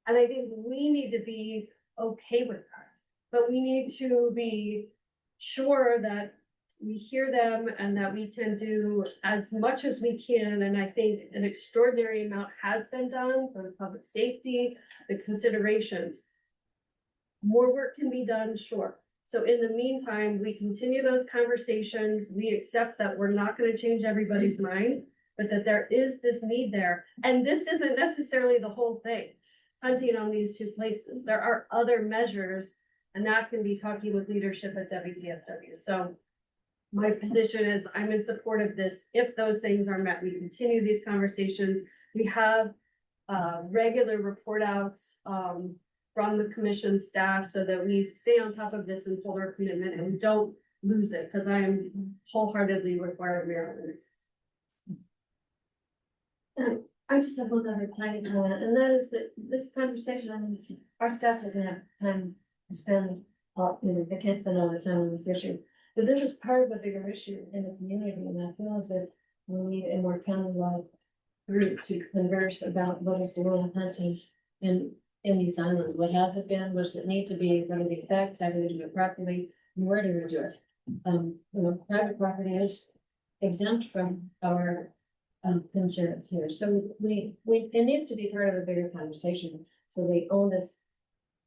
And I think we need to be okay with that, but we need to be sure that we hear them and that we can do as much as we can. And I think an extraordinary amount has been done for the public safety, the considerations. More work can be done, sure. So in the meantime, we continue those conversations. We accept that we're not going to change everybody's mind, but that there is this need there. And this isn't necessarily the whole thing, hunting on these two places. There are other measures, and that can be talking with leadership at WDFW. So my position is I'm in support of this. If those things are met, we continue these conversations. We have regular report outs from the commission staff so that we stay on top of this and hold our commitment and don't lose it, because I am wholeheartedly with where Maryland is. I just have one other tiny comment, and that is that this conversation, I mean, our staff doesn't have time to spend, they can't spend all their time on this issue. But this is part of a bigger issue in the community, and I feel as if we need a more county-wide group to converse about what is the role of hunting in these islands. What has it been? What does it need to be? What are the effects? How do we do it properly? And where do we do it? Private property is exempt from our concerns here. So it needs to be part of a bigger conversation. So the onus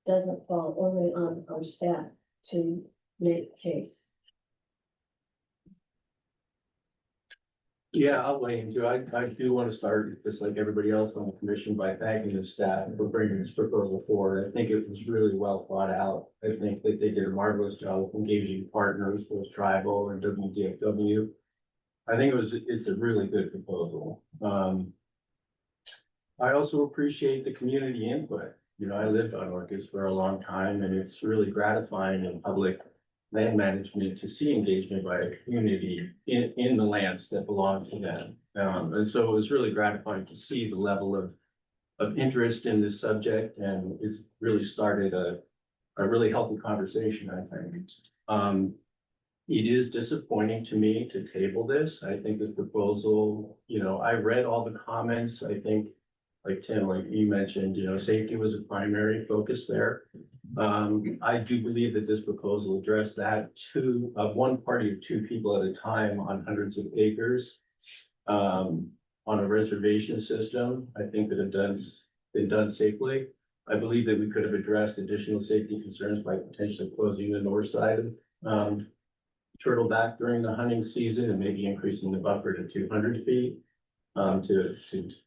doesn't fall only on our staff to make a case. Yeah, I'll weigh into it. I do want to start, just like everybody else on the commission, by thanking the staff for bringing this proposal forward. I think it was really well thought out. I think that they did a marvelous job of engaging partners, both tribal and WDFW. I think it's a really good proposal. I also appreciate the community input. You know, I lived on Orcas for a long time, and it's really gratifying in public land management to see engagement by a community in the lands that belong to them. And so it was really gratifying to see the level of interest in this subject, and it's really started a really healthy conversation, I think. It is disappointing to me to table this. I think this proposal, you know, I read all the comments. I think, like Tim, like you mentioned, you know, safety was a primary focus there. I do believe that this proposal addressed that one party or two people at a time on hundreds of acres on a reservation system. I think that it's been done safely. I believe that we could have addressed additional safety concerns by potentially closing the north side of Turtleback during the hunting season and maybe increasing the buffer to 200 feet to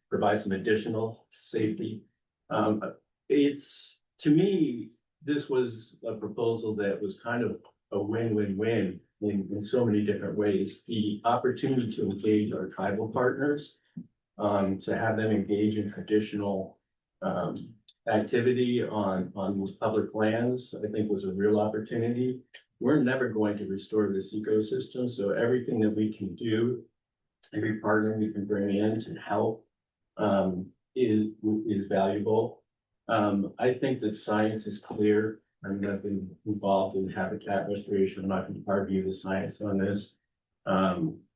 provide some additional safety. To me, this was a proposal that was kind of a win-win-win in so many different ways. The opportunity to engage our tribal partners, to have them engage in traditional activity on these public lands, I think was a real opportunity. We're never going to restore this ecosystem, so everything that we can do, every partner we can bring in to help is valuable. I think the science is clear. I mean, I've been involved in habitat restoration. I'm not going to argue the science on this.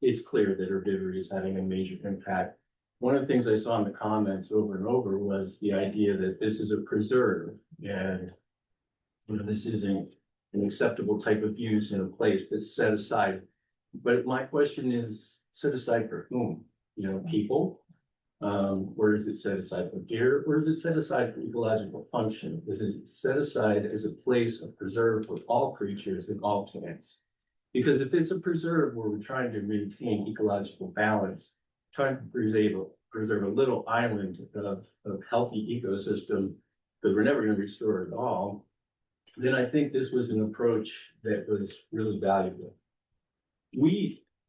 It's clear that herbivory is having a major impact. One of the things I saw in the comments over and over was the idea that this is a preserve, and you know, this isn't an acceptable type of use in a place that's set aside. But my question is, set aside for whom? You know, people? Or is it set aside for deer? Or is it set aside for ecological function? Is it set aside as a place of preserve for all creatures and all plants? Because if it's a preserve where we're trying to maintain ecological balance, trying to preserve a little island of healthy ecosystem that we're never going to restore at all, then I think this was an approach that was really valuable.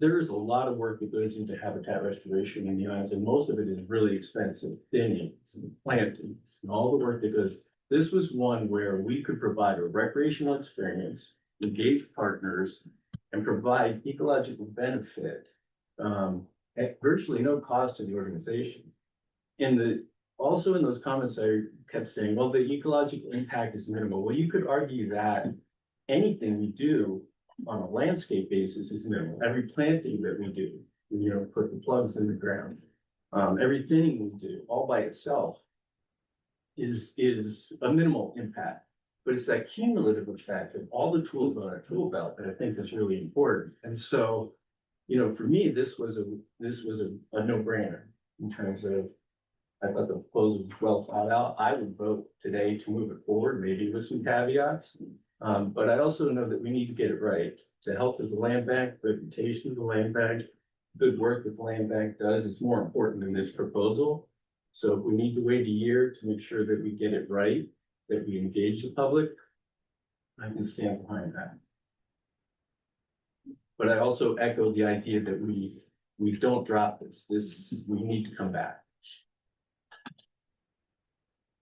There is a lot of work that goes into habitat restoration in the islands, and most of it is really expensive, thinnings and plantings and all the work that goes. This was one where we could provide a recreational experience, engage partners, and provide ecological benefit at virtually no cost to the organization. And also in those comments, I kept saying, well, the ecological impact is minimal. Well, you could argue that anything we do on a landscape basis is minimal. Every planting that we do, put the plugs in the ground. Everything we do all by itself is a minimal impact. But it's that cumulative effect of all the tools on our tool belt that I think is really important. And so, for me, this was a no-brainer in terms of, I thought the proposal was well thought out. I would vote today to move it forward, maybe with some caveats. But I also know that we need to get it right. The health of the land bank, reputation of the land bank, good work that the land bank does is more important than this proposal. So if we need to wait a year to make sure that we get it right, that we engage the public, I can stand behind that. But I also echo the idea that we don't drop this. We need to come back.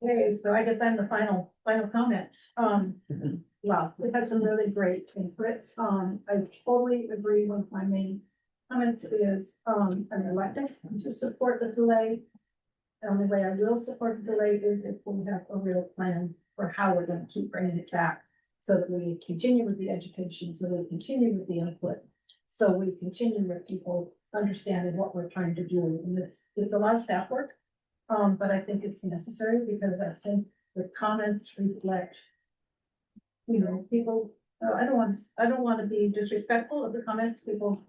Okay, so I guess I'm the final comments. Wow, we've had some really great input. I totally agree with my main comments is, I'm elected to support the delay. The only way I will support the delay is if we have a real plan for how we're gonna keep bringing it back. So that we continue with the education, so we continue with the input. So we continue with people understanding what we're trying to do. And it's a lot of staff work. But I think it's necessary because I think the comments reflect, people, I don't want to be disrespectful of the comments, people,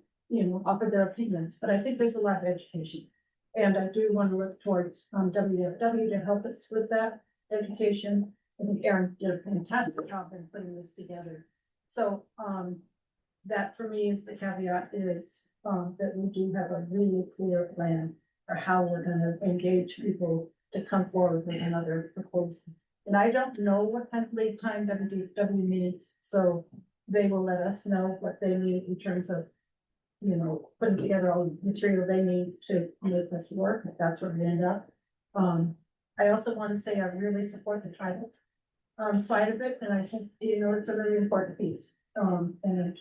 offer their opinions, but I think there's a lot of education. And I do want to look towards WFW to help us with that education. I think Aaron did a fantastic job in putting this together. So that for me is the caveat is that we do have a really clear plan for how we're gonna engage people to come forward with another proposal. And I don't know what kind of lead time WFW needs, so they will let us know what they need in terms of, putting together all the material they need to make this work, if that's where we end up. I also want to say I really support the tribal side of it, and I think, it's a really important piece. And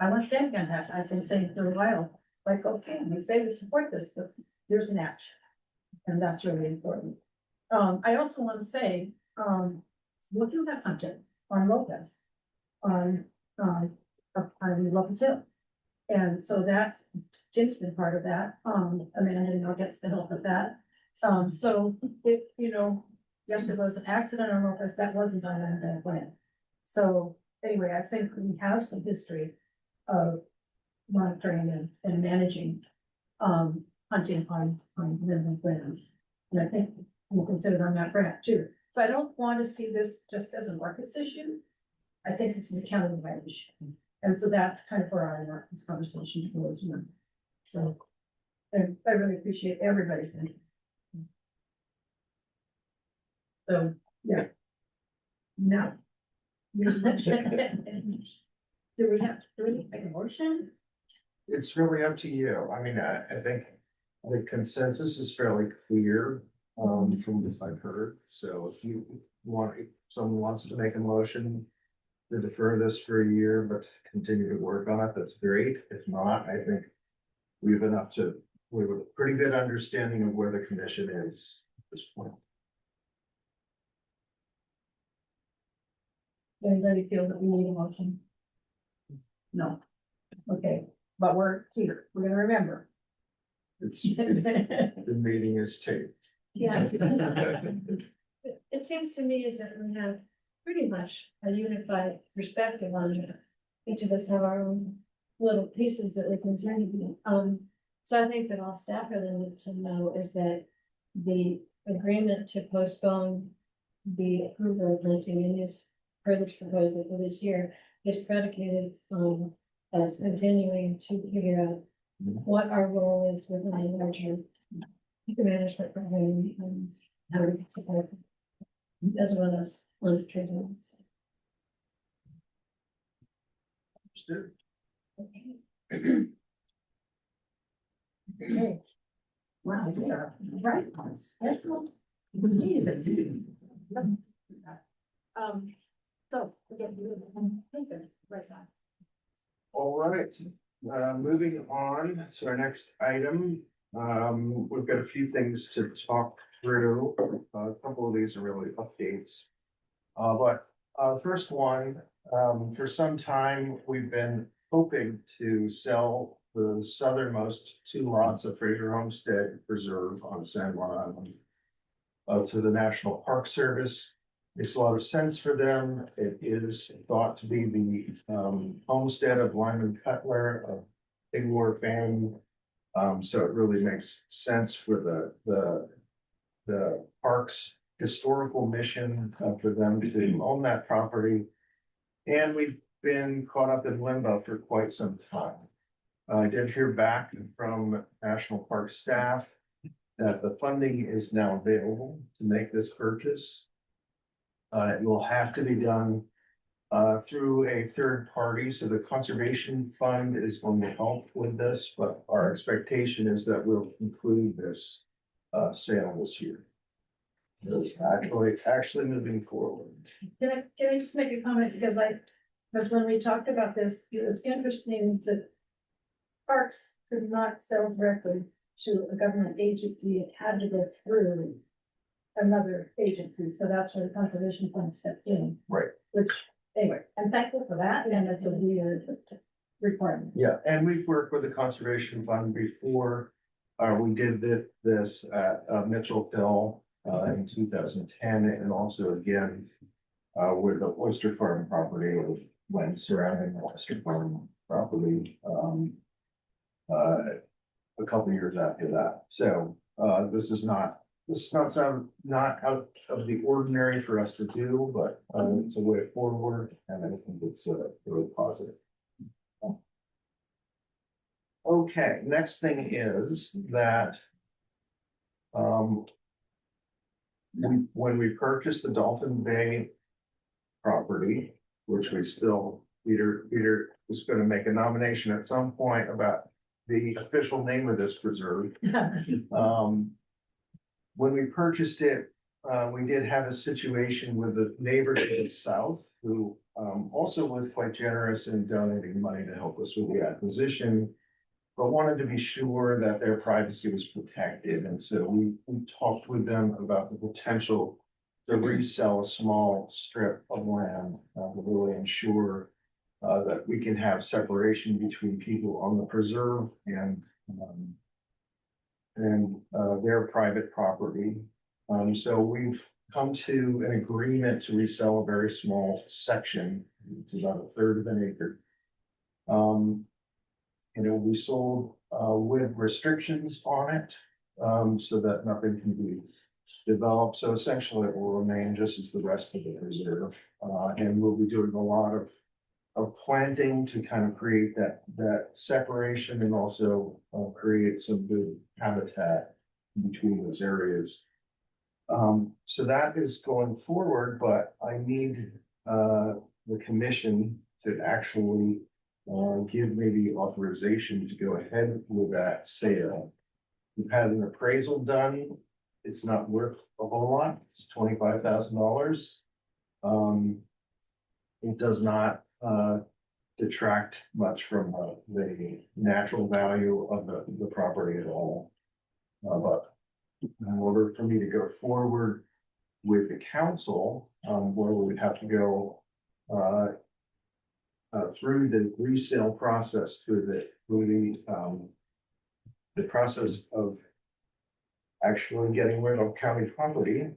I want to stand on that. I've been saying for a while, like, okay, we say we support this, but there's an action. And that's really important. I also want to say, we do have content on Lopez, on Lopez Hill. And so that, Jim's been part of that. Amanda gets the help with that. So if, yes, there was an accident on Lopez, that wasn't on that plan. So anyway, I think we have some history of monitoring and managing, hunting on minimum plans. And I think we'll consider it on that grant too. So I don't want to see this just as a Marcus issue. I think this is a countywide issue. And so that's kind of where I want this conversation to go as well. So I really appreciate everybody's input. So, yeah. Now. Do we make a motion? It's really up to you. I mean, I think the consensus is fairly clear, from what I've heard. So if someone wants to make a motion to defer this for a year, but continue to work on it, that's great. If not, I think we have a pretty good understanding of where the commission is at this point. Anybody feel that we need a motion? No. Okay, but we're here. We're gonna remember. The meeting is taped. Yeah. It seems to me is that we have pretty much a unified perspective on this. Each of us have our own little pieces that we're concerned about. So I think that all staff really needs to know is that the agreement to postpone the approval of renting in this, for this proposal for this year is predicated on us continuing to figure out what our role is within the larger management program and how we can support them, as well as on the trade lines. Okay. Okay. Wow, we are right on schedule. Amazing. So we get thinking right now. All right, moving on to our next item, We've got a few things to talk through. A couple of these are really updates. First one, for some time, we've been hoping to sell the southernmost 2 lots of Fraser Homestead Preserve on San Juan Island to the National Park Service. Makes a lot of sense for them. It is thought to be the homestead of Lyman Cutler, a Big War fan. So it really makes sense for the park's historical mission for them to own that property. And we've been caught up in limbo for quite some time. I did hear back from National Park staff that the funding is now available to make this purchase. It will have to be done through a third party, so the Conservation Fund is going to help with this, but our expectation is that we'll conclude this sale this year. It's actually moving forward. Can I just make a comment, because when we talked about this, it was interesting that parks could not sell directly to a government agency. It had to go through another agency, so that's where the Conservation Fund stepped in. Right. Which, anyway, I'm thankful for that, and it's a weird requirement. Yeah, and we've worked with the Conservation Fund before. We did this at Mitchell Hill in 2010, and also again with the oyster farm property, when surrounding the oyster farm property a couple years after that. So this is not out of the ordinary for us to do, but it's a way forward, and I think it's really positive. Okay, next thing is that when we purchased the Dolphin Bay property, which we still, Peter was going to make a nomination at some point about the official name of this preserve. When we purchased it, we did have a situation with the neighbor to the south, who also was quite generous in donating money to help us with the acquisition, but wanted to be sure that their privacy was protected. And so we talked with them about the potential to resell a small strip of land to really ensure that we can have separation between people on the preserve and their private property. So we've come to an agreement to resell a very small section. It's about 1/3 of an acre. And it will be sold with restrictions on it, so that nothing can be developed. So essentially it will remain just as the rest of the preserve. And we'll be doing a lot of planting to kind of create that separation, and also create some good habitat between those areas. So that is going forward, but I need the commission to actually give me the authorization to go ahead with that sale. We've had an appraisal done. It's not worth a whole lot. It's $25,000. It does not detract much from the natural value of the property at all. But in order for me to go forward with the council, where we would have to go through the resale process, through the process of actually getting rid of county property,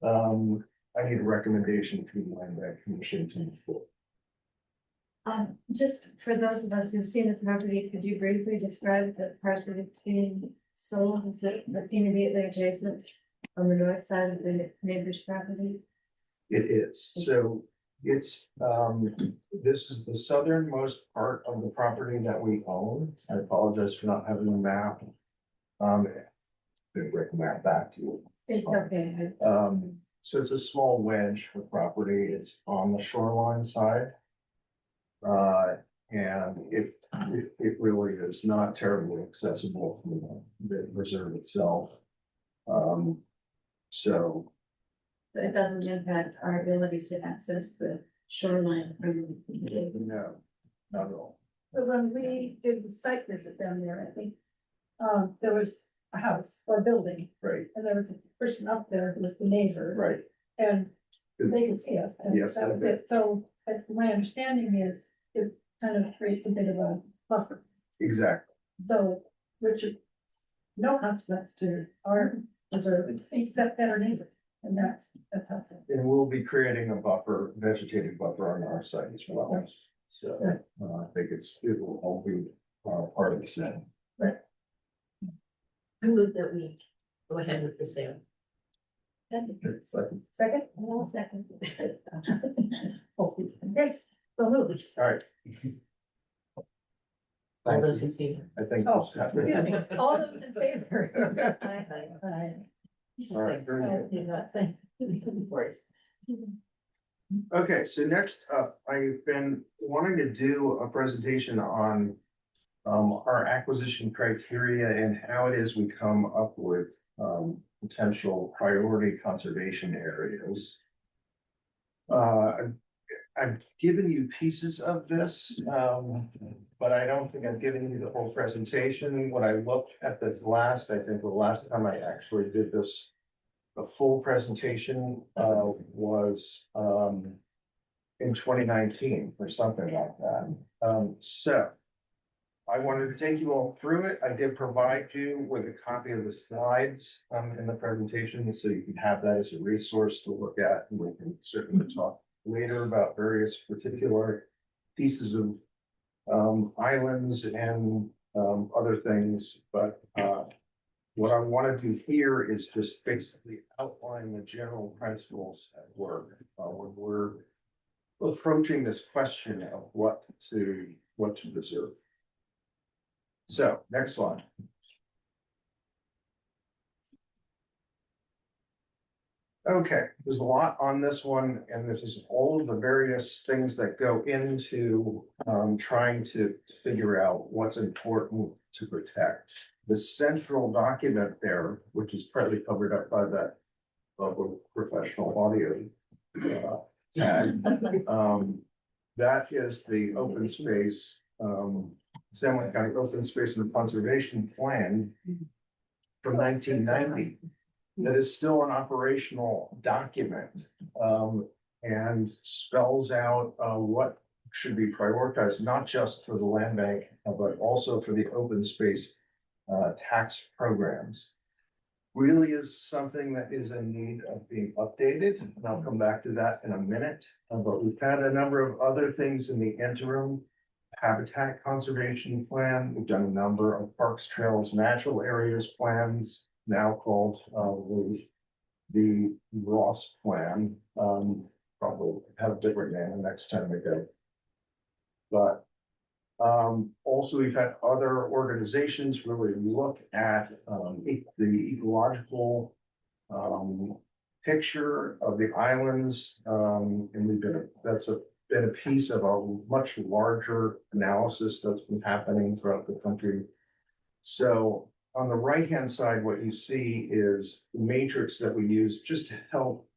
I need a recommendation from the Land Bank Commission to move forward. Just for those of us who've seen the property, could you briefly describe the parcel that's being sold? Is it immediately adjacent on the north side of the neighbor's property? It is. So it's, this is the southernmost part of the property that we own. I apologize for not having a map. Didn't bring the map back to you. It's okay. So it's a small wedge of property. It's on the shoreline side. And it really is not terribly accessible from the reserve itself. So It doesn't impact our ability to access the shoreline from. no, not at all. So when we did the site visit down there, I think, there was a house or a building, Right, and there was a person up there who was the neighbor. right. And they could see us, and Yes, that was they it. So my understanding is it kind of creates a bit of a buffer. Exactly. So, Richard, no consequence to our reserve, except better neighbor, and that's helpful. And we'll be creating a buffer, vegetative buffer on our site as well. So, I think it will all be, part of the same. I move that we go ahead with the sale. It's like, Second? I'll second. Great, so moved. all right. All Thank those you. in favor? I think. Oh, all those in favor? Aye. All right, very good. Okay, so next up, I've been wanting to do a presentation on our acquisition criteria and how it is we come up with potential priority conservation areas. I've given you pieces of this, but I don't think I've given you the whole presentation. When I looked at this last, I think the last time I actually did this, the full presentation was in 2019 or something like that. So I wanted to take you all through it. I did provide you with a copy of the slides in the presentation, so you can have that as a resource to look at, and we can certainly talk later about various particular pieces of islands and other things, but what I want to do here is just basically outline the general principles at work when we're approaching this question of what to preserve. So, next slide. Okay, there's a lot on this one, and this is all of the various things that go into trying to figure out what's important to protect. The central document there, which is partly covered up by that professional audio tag, that is the open space, San Juan County Open Space and Conservation Plan from 1990. That is still an operational document and spells out what should be prioritized, not just for the land bank, but also for the open space tax programs. Really is something that is in need of being updated, and I'll come back to that in a minute. But we've had a number of other things in the interim. Habitat conservation plan, we've done a number of parks, trails, natural areas plans, now called the Ross plan. Probably have a different name the next time we go. But also we've had other organizations really look at the ecological picture of the islands, and we've been been a piece of a much larger analysis that's been happening throughout the country. So on the right-hand side, what you see is the matrix that we use just to help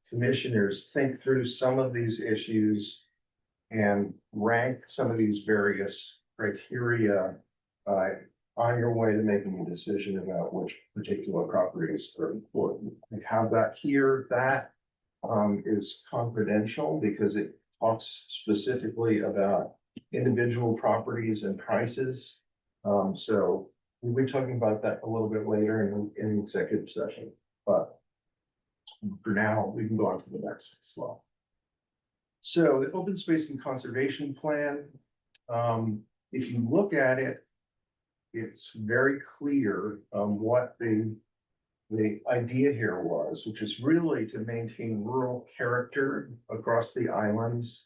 commissioners think through some of these issues and rank some of these various criteria on your way to making a decision about which particular properties are important. We have that here. That is confidential because it talks specifically about individual properties and prices. So we'll be talking about that a little bit later in executive session, but for now, we can go on to the next slide. So the Open Space and Conservation Plan, if you look at it, it's very clear what the idea here was, which is really to maintain rural character across the islands.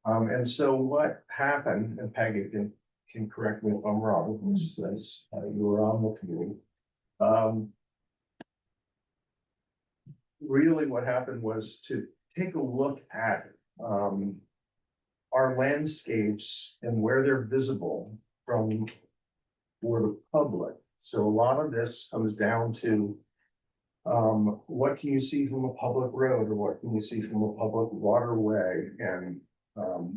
And so what happened, and Peggy can correct me if I'm wrong, which says you were on the committee. Really what happened was to take a look at our landscapes and where they're visible for the public. So a lot of this comes down to what can you see from a public road, or what can you see from a public waterway, and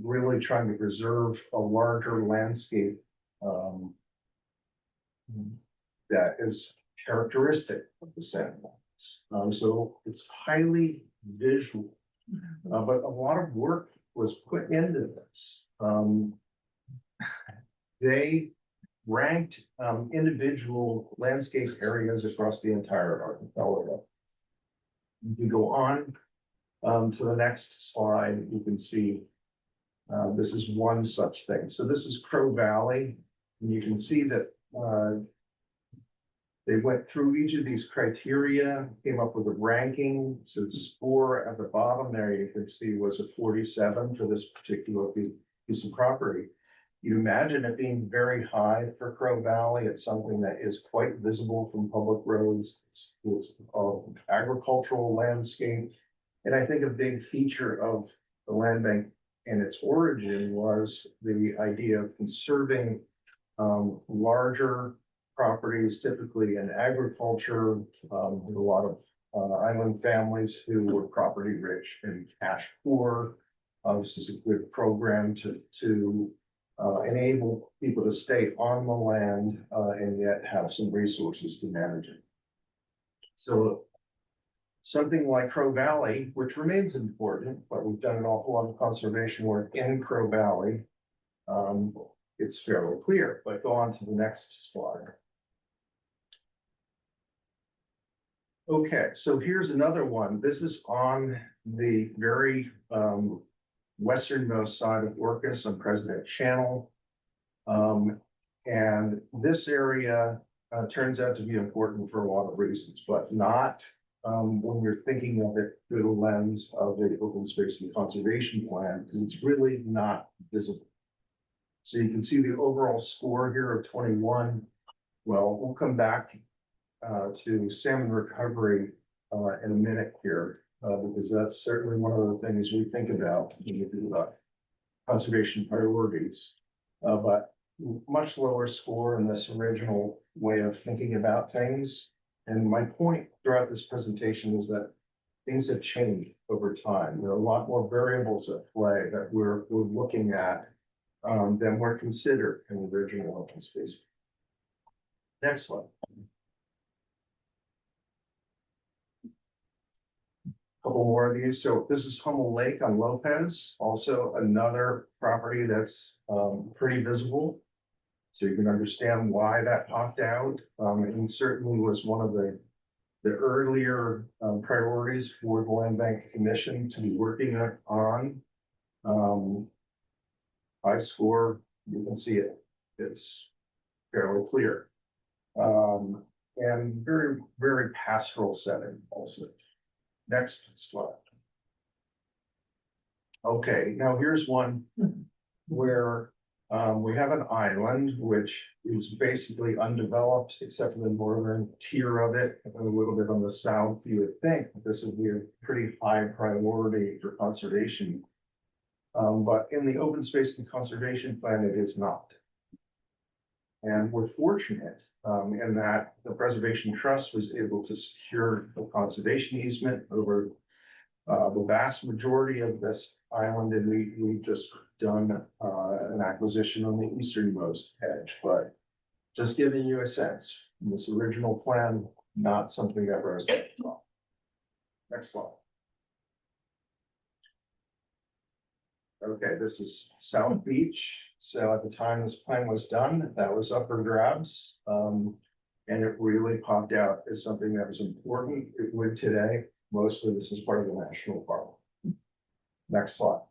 really trying to preserve a larger landscape that is characteristic of the sandbox. So it's highly visual, but a lot of work was put into this. They ranked individual landscape areas across the entire archipelago. You can go on to the next slide. You can see this is one such thing. So this is Crow Valley, and you can see that they went through each of these criteria, came up with a ranking. So the score at the bottom there, you can see was a 47 for this particular piece of property. You imagine it being very high for Crow Valley. It's something that is quite visible from public roads. It's agricultural landscape. And I think a big feature of the land bank and its origin was the idea of conserving larger properties, typically in agriculture, with a lot of island families who were property rich and cash poor. This is a good program to enable people to stay on the land and yet have some resources to manage it. So something like Crow Valley, which remains important, but we've done an awful lot of conservation work in Crow Valley. It's fairly clear, but go on to the next slide. Okay, so here's another one. This is on the very westernmost side of Orcas on President Channel. And this area turns out to be important for a lot of reasons, but not when you're thinking of it through the lens of the Open Space and Conservation Plan, because it's really not visible. So you can see the overall score here of 21. Well, we'll come back to salmon recovery in a minute here, because that's certainly one of the things we think about when we do conservation priorities. But much lower score in this original way of thinking about things. And my point throughout this presentation is that things have changed over time. There are a lot more variables at play that we're looking at than were considered in the original open space. Next slide. Couple more of these. So this is Hummel Lake on Lopez, also another property that's pretty visible. So you can understand why that popped out. And certainly was one of the earlier priorities for the Land Bank Commission to be working on. High score, you can see it. It's fairly clear. And very, very pastoral setting also. Next slide. Okay, now here's one where we have an island which is basically undeveloped except for the northern tier of it, and a little bit on the south. You would think this would be a pretty high priority for conservation. But in the Open Space and Conservation Plan, it is not. And we're fortunate in that the Preservation Trust was able to secure a conservation easement over the vast majority of this island, and we've just done an acquisition on the easternmost edge. But just giving you a sense, this original plan, not something that resonates well. Next slide. Okay, this is South Beach. So at the time this plan was done, that was up for grabs. And it really popped out as something that was important. It would today. Mostly this is part of the national park. Next slide.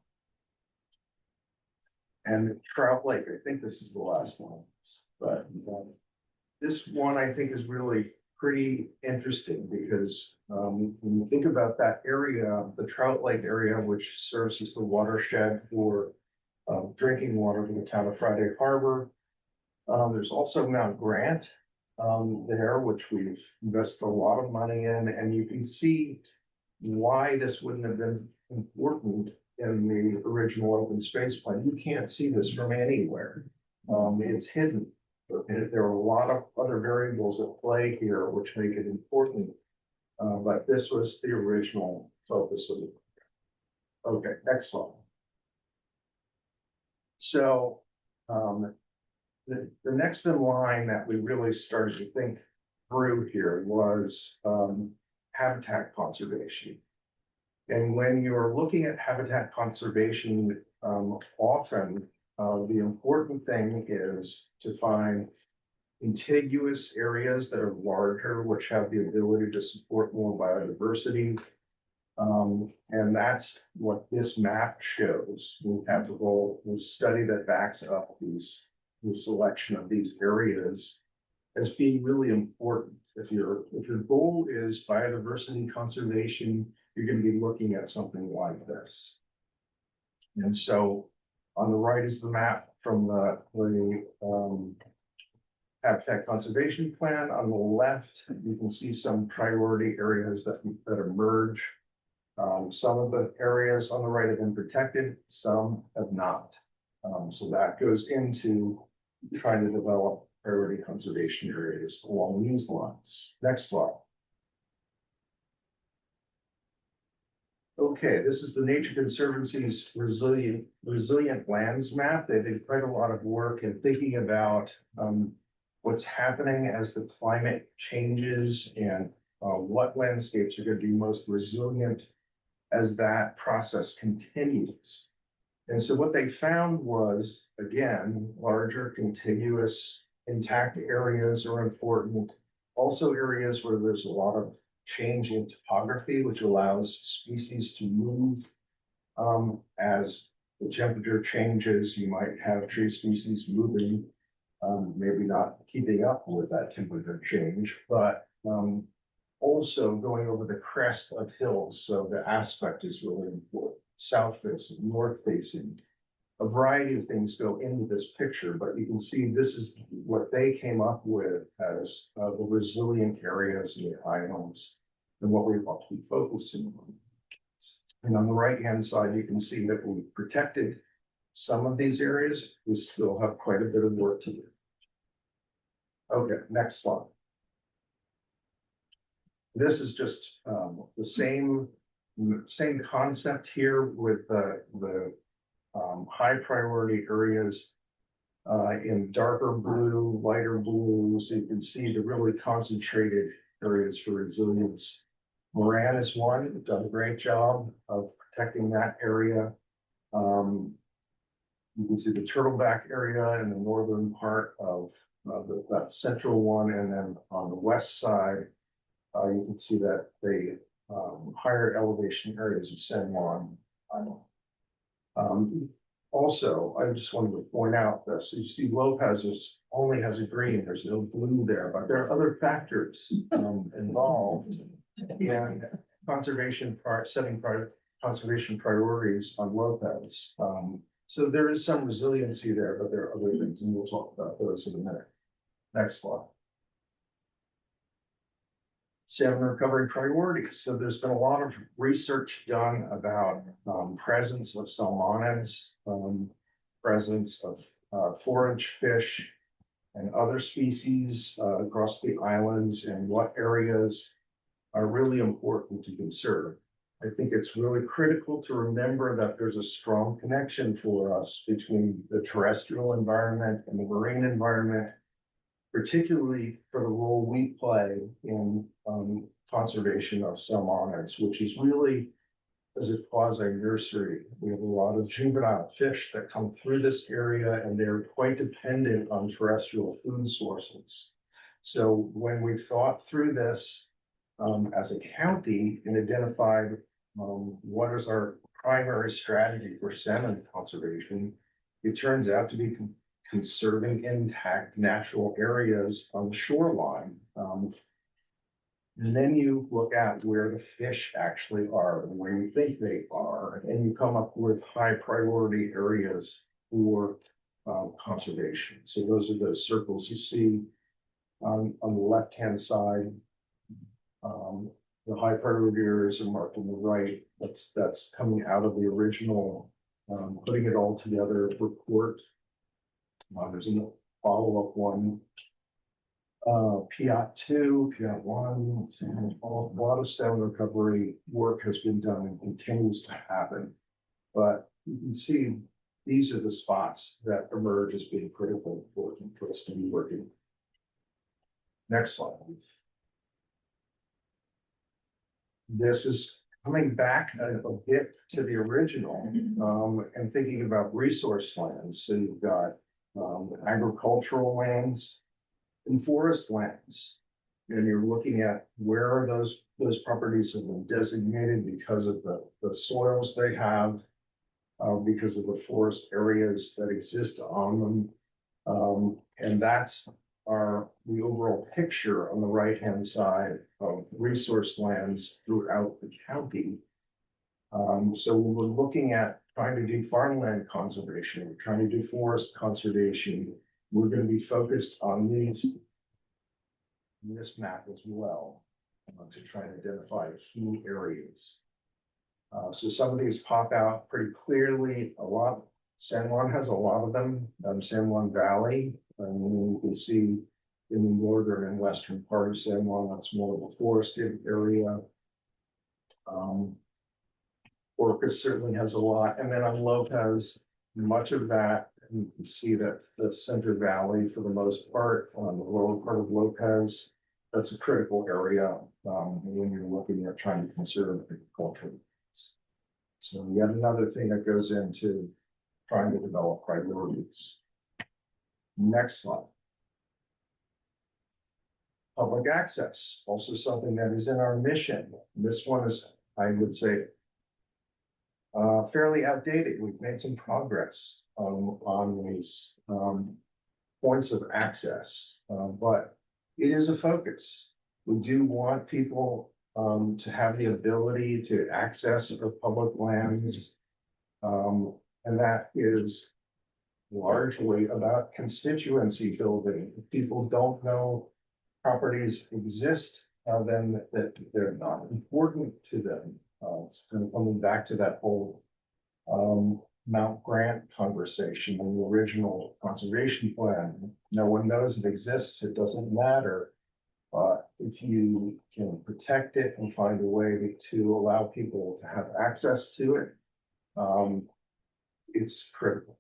And Trout Lake, I think this is the last one. But this one I think is really pretty interesting because when you think about that area, the Trout Lake area, which serves as the watershed for drinking water for the town of Friday Harbor. There's also Mount Grant there, which we've invested a lot of money in, and you can see why this wouldn't have been important in the original open space plan. You can't see this from anywhere. It's hidden. There are a lot of other variables at play here which make it important, but this was the original focus of it. Okay, next slide. So the next in line that we really started to think through here was habitat conservation. And when you're looking at habitat conservation, often the important thing is to find contiguous areas that are larger, which have the ability to support more biodiversity. And that's what this map shows. We have the study that backs up the selection of these areas as being really important. If your goal is biodiversity conservation, you're going to be looking at something like this. And so on the right is the map from the Habitat Conservation Plan. On the left, you can see some priority areas that emerge. Some of the areas on the right have been protected, some have not. So that goes into trying to develop priority conservation areas along these lines. Next slide. Okay, this is the Nature Conservancy's resilient lands map. They did quite a lot of work in thinking about what's happening as the climate changes and what landscapes are going to be most resilient as that process continues. And so what they found was, again, larger, contiguous, intact areas are important. Also areas where there's a lot of change in topography, which allows species to move as the temperature changes. You might have tree species moving, maybe not keeping up with that temperature change, but also going over the crest of hills. So the aspect is really important. South facing, north facing, a variety of things go into this picture, but you can see this is what they came up with as the resilient areas in the islands and what we ought to be focusing on. And on the right-hand side, you can see that we protected some of these areas. We still have quite a bit of work to do. Okay, next slide. This is just the same concept here with the high priority areas in darker blue, lighter blue, so you can see the really concentrated areas for resilience. Moran is one, done a great job of protecting that area. You can see the Turtleback area in the northern part of that central one, and then on the west side, you can see that the higher elevation areas of San Juan Island. Also, I just wanted to point out this. You see Lopez only has a green, there's no blue there, but there are other factors involved in setting conservation priorities on Lopez. So there is some resiliency there, but there are other things, and we'll talk about those in a minute. Next slide. Salmon recovery priorities. So there's been a lot of research done about presence of salmonids, presence of forage fish and other species across the islands, and what areas are really important to conserve. I think it's really critical to remember that there's a strong connection for us between the terrestrial environment and the marine environment, particularly for the role we play in conservation of salmonids, which is really as a quasi nursery. We have a lot of juvenile fish that come through this area, and they're quite dependent on terrestrial food sources. So when we thought through this as a county and identified what is our primary strategy for salmon conservation, it turns out to be conserving intact natural areas on the shoreline. And then you look at where the fish actually are and where you think they are, and you come up with high priority areas for conservation. So those are those circles you see on the left-hand side. The high priority areas are marked on the right. That's coming out of the original putting it all together report. There's a follow-up one. PIAT 2, PIAT 1, a lot of salmon recovery work has been done and continues to happen. But you can see these are the spots that emerge as being critical for areas to be working. Next slide, please. This is coming back a bit to the original, and thinking about resource lands. So you've got agricultural lands and forest lands. And you're looking at where are those properties have been designated because of the soils they have, because of the forest areas that exist on them. And that's the overall picture on the right-hand side of resource lands throughout the county. So when we're looking at trying to do farmland conservation, we're trying to do forest conservation, we're going to be focused on this map as well, to try and identify key areas. So some of these pop out pretty clearly. San Juan has a lot of them. San Juan Valley, you can see in the northern and western part of San Juan, that's more of a forested area. Orcas certainly has a lot, and then on Lopez, much of that, you can see that the Center Valley, for the most part, on the lower part of Lopez, that's a critical area when you're looking at trying to conserve agriculture. So yet another thing that goes into trying to develop priorities. Next slide. Public access, also something that is in our mission. This one is, I would say, fairly outdated. We've made some progress on these points of access, but it is a focus. We do want people to have the ability to access our public lands, and that is largely about constituency building. If people don't know properties exist, then that they're not important to them. It's kind of coming back to that whole Mount Grant conversation in the original conservation plan. No one knows it exists, it doesn't matter. But if you can protect it and find a way to allow people to have access to it, it's critical.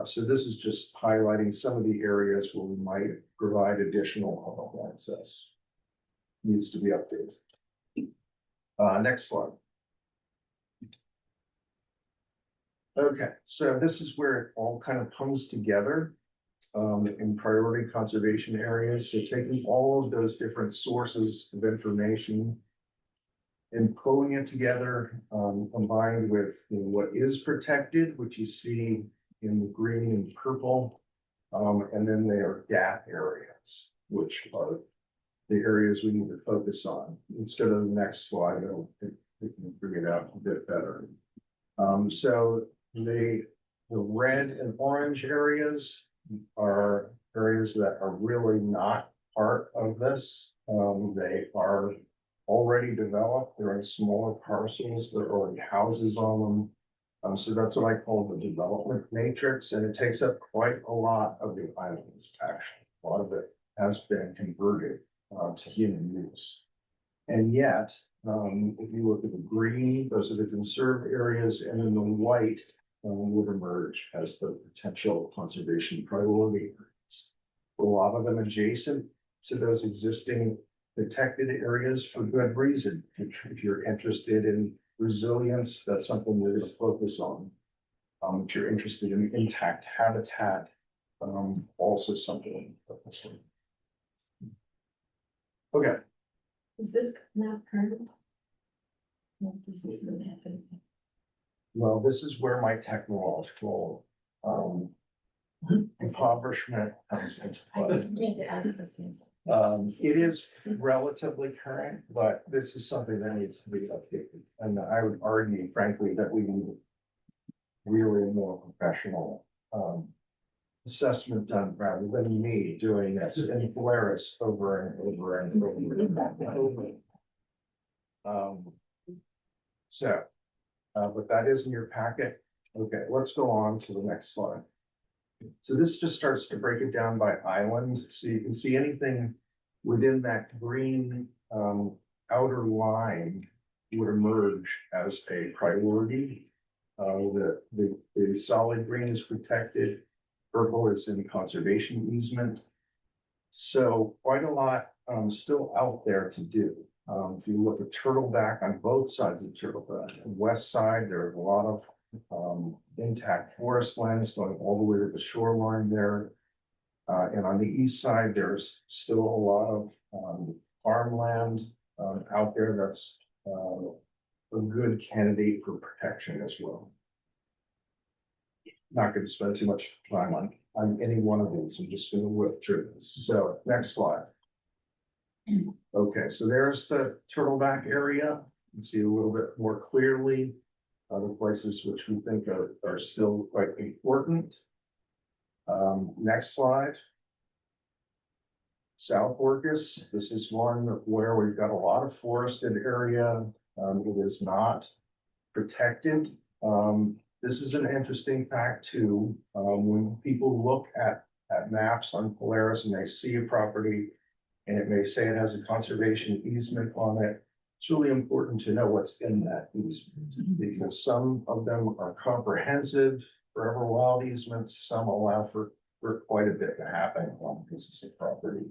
So this is just highlighting some of the areas where we might provide additional public access. Needs to be updated. Next slide. Okay, so this is where it all kind of comes together in priority conservation areas. So taking all of those different sources of information and pulling it together, combined with what is protected, which you see in the green and purple, and then there are gap areas, which are the areas we need to focus on. Let's go to the next slide. I don't think we can bring it out a bit better. So the red and orange areas are areas that are really not part of this. They are already developed. They're in smaller parcels. There are already houses on them. So that's what I call the development matrix, and it takes up quite a lot of the islands, actually. A lot of it has been converted to human use. And yet, if you look at the green, those are the conserved areas, and then the white would emerge as the potential conservation priority areas. A lot of them adjacent to those existing protected areas for good reason. If you're interested in resilience, that's something we're going to focus on. If you're interested in intact habitat, also something to focus on. Okay. Is this map current? What does this happen? Well, this is where my technological impoverishment comes into I play. just need to ask this. It is relatively current, but this is something that needs to be updated. And I would argue, frankly, that we need really a more professional assessment done rather than me doing this in Polaris over and over and over. But that is in your packet. Okay, let's go on to the next slide. So this just starts to break it down by island. So you can see anything within that green outer line would emerge as a priority. The solid green is protected. Purple is in conservation easement. So quite a lot still out there to do. If you look at Turtleback on both sides of Turtleback, on the west side, there's a lot of intact forest lands going all the way to the shoreline there. And on the east side, there's still a lot of farmland out there that's a good candidate for protection as well. Not going to spend too much time on any one of these. I'm just going to whip through this. So next slide. Okay, so there's the Turtleback area. You can see a little bit more clearly other places which we think are still quite important. Next slide. South Orcas. This is one where we've got a lot of forested area. It is not protected. This is an interesting fact too. When people look at maps on Polaris and they see a property and it may say it has a conservation easement on it, it's really important to know what's in that easement because some of them are comprehensive forever wild easements. Some allow for quite a bit to happen on pieces of property.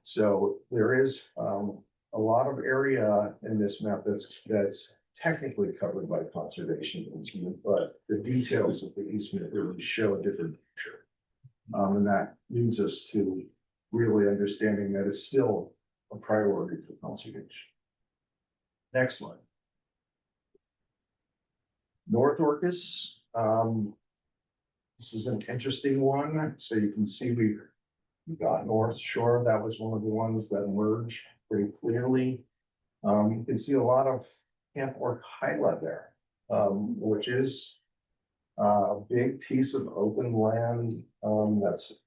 So there is a lot of area in this map that's technically covered by conservation easement, but the details of the easement really show a different picture. And that leads us to really understanding that it's still a priority for conservation. Next slide. North Orcas. This is an interesting one. So you can see we got North Shore. That was one of the ones that emerged pretty clearly. You can see a lot of Camp Orkila there, which is a big piece of open land that's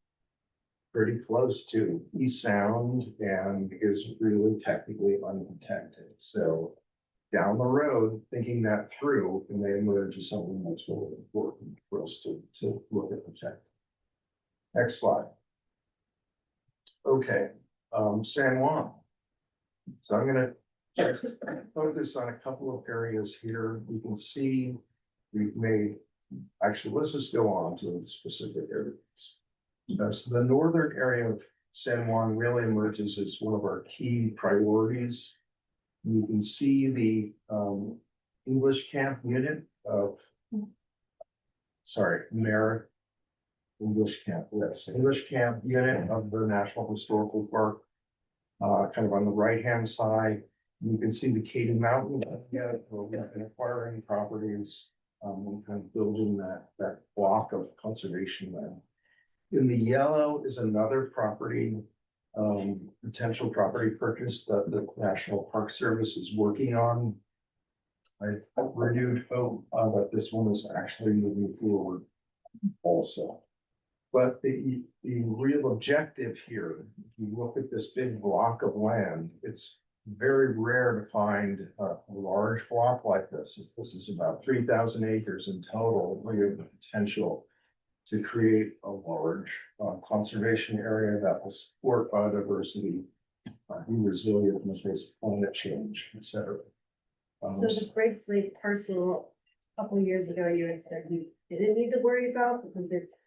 pretty close to East Sound and is really technically unprotected. So down the road, thinking that through, and they emerge as something that's really important for us to look at protect. Next slide. Okay, San Juan. So I'm going to focus on a couple of areas here. You can see we've made, actually, let's just go on to the specific areas. So the northern area of San Juan really emerges as one of our key priorities. You can see the English camp unit of, sorry, Merritt English camp, yes, English camp unit of the National Historical Park, kind of on the right-hand side. You can see the Katy Mountain, yeah, we've been acquiring properties, and kind of building that block of conservation land. In the yellow is another property, potential property purchase that the National Park Service is working on. I renewed hope that this one is actually moving forward also. But the real objective here, if you look at this big block of land, it's very rare to find a large block like this. This is about 3,000 acres in total. We have the potential to create a large conservation area that will support biodiversity, be resilient in the face of climate change, et cetera. So the Briggs Lake parcel, a couple of years ago, you had said you didn't need to worry about because it's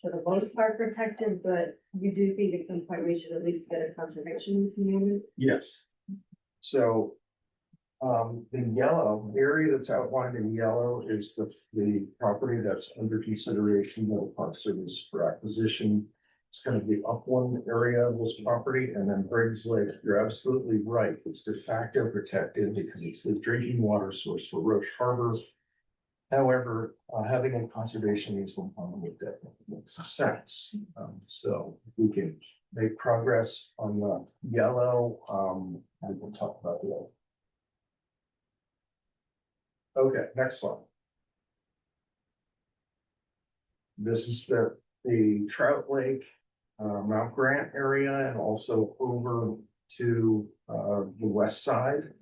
for the most part protected, but you do think at some point we should at least get a conservation easement? Yes. So the yellow area that's outlined in yellow is the property that's under consideration by the Park Service for acquisition. It's kind of the upland area of this property, and then Briggs Lake, you're absolutely right. It's de facto protected because it's the drinking water source for Roche Harbor. However, having a conservation easement on it would definitely make some sense. So if we can make progress on the yellow, we will talk about the other. Okay, next slide. This is the Trout Lake, Mount Grant area, and also over to the west side.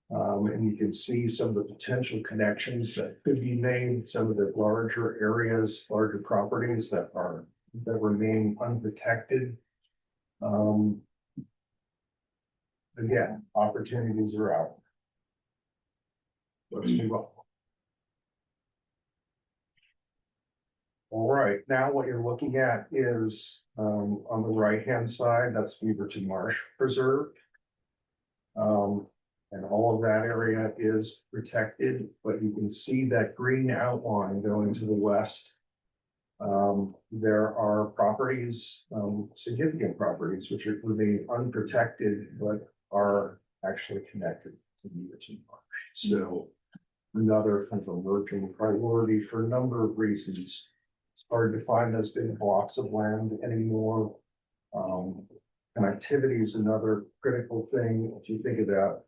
And you can see some of the potential connections that could be made, some of the larger areas, larger properties that remain unprotected. Again, opportunities are out. Let's move on. All right, now what you're looking at is, on the right-hand side, that's Beaverton Marsh Preserve. And all of that area is protected, but you can see that green outline going to the west. There are properties, significant properties, which remain unprotected, but are actually connected to Beaverton Marsh. So another kind of emerging priority for a number of reasons. It's hard to find those big blocks of land anymore. Connectivity is another critical thing. If you think about,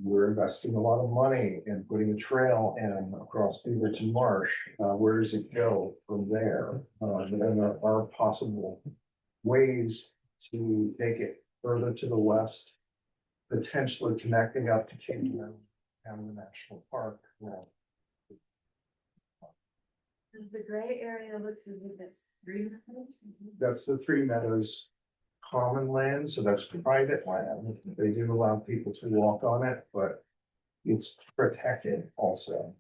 we're investing a lot of money in putting a trail in across Beaverton Marsh. Where does it go from there? And there are possible ways to take it further to the west, potentially connecting up to Cape Mountain and the National Park. The gray area looks as if it's green. That's the Three Meadows common land, so that's private land. They do allow people to walk on it, but it's protected also.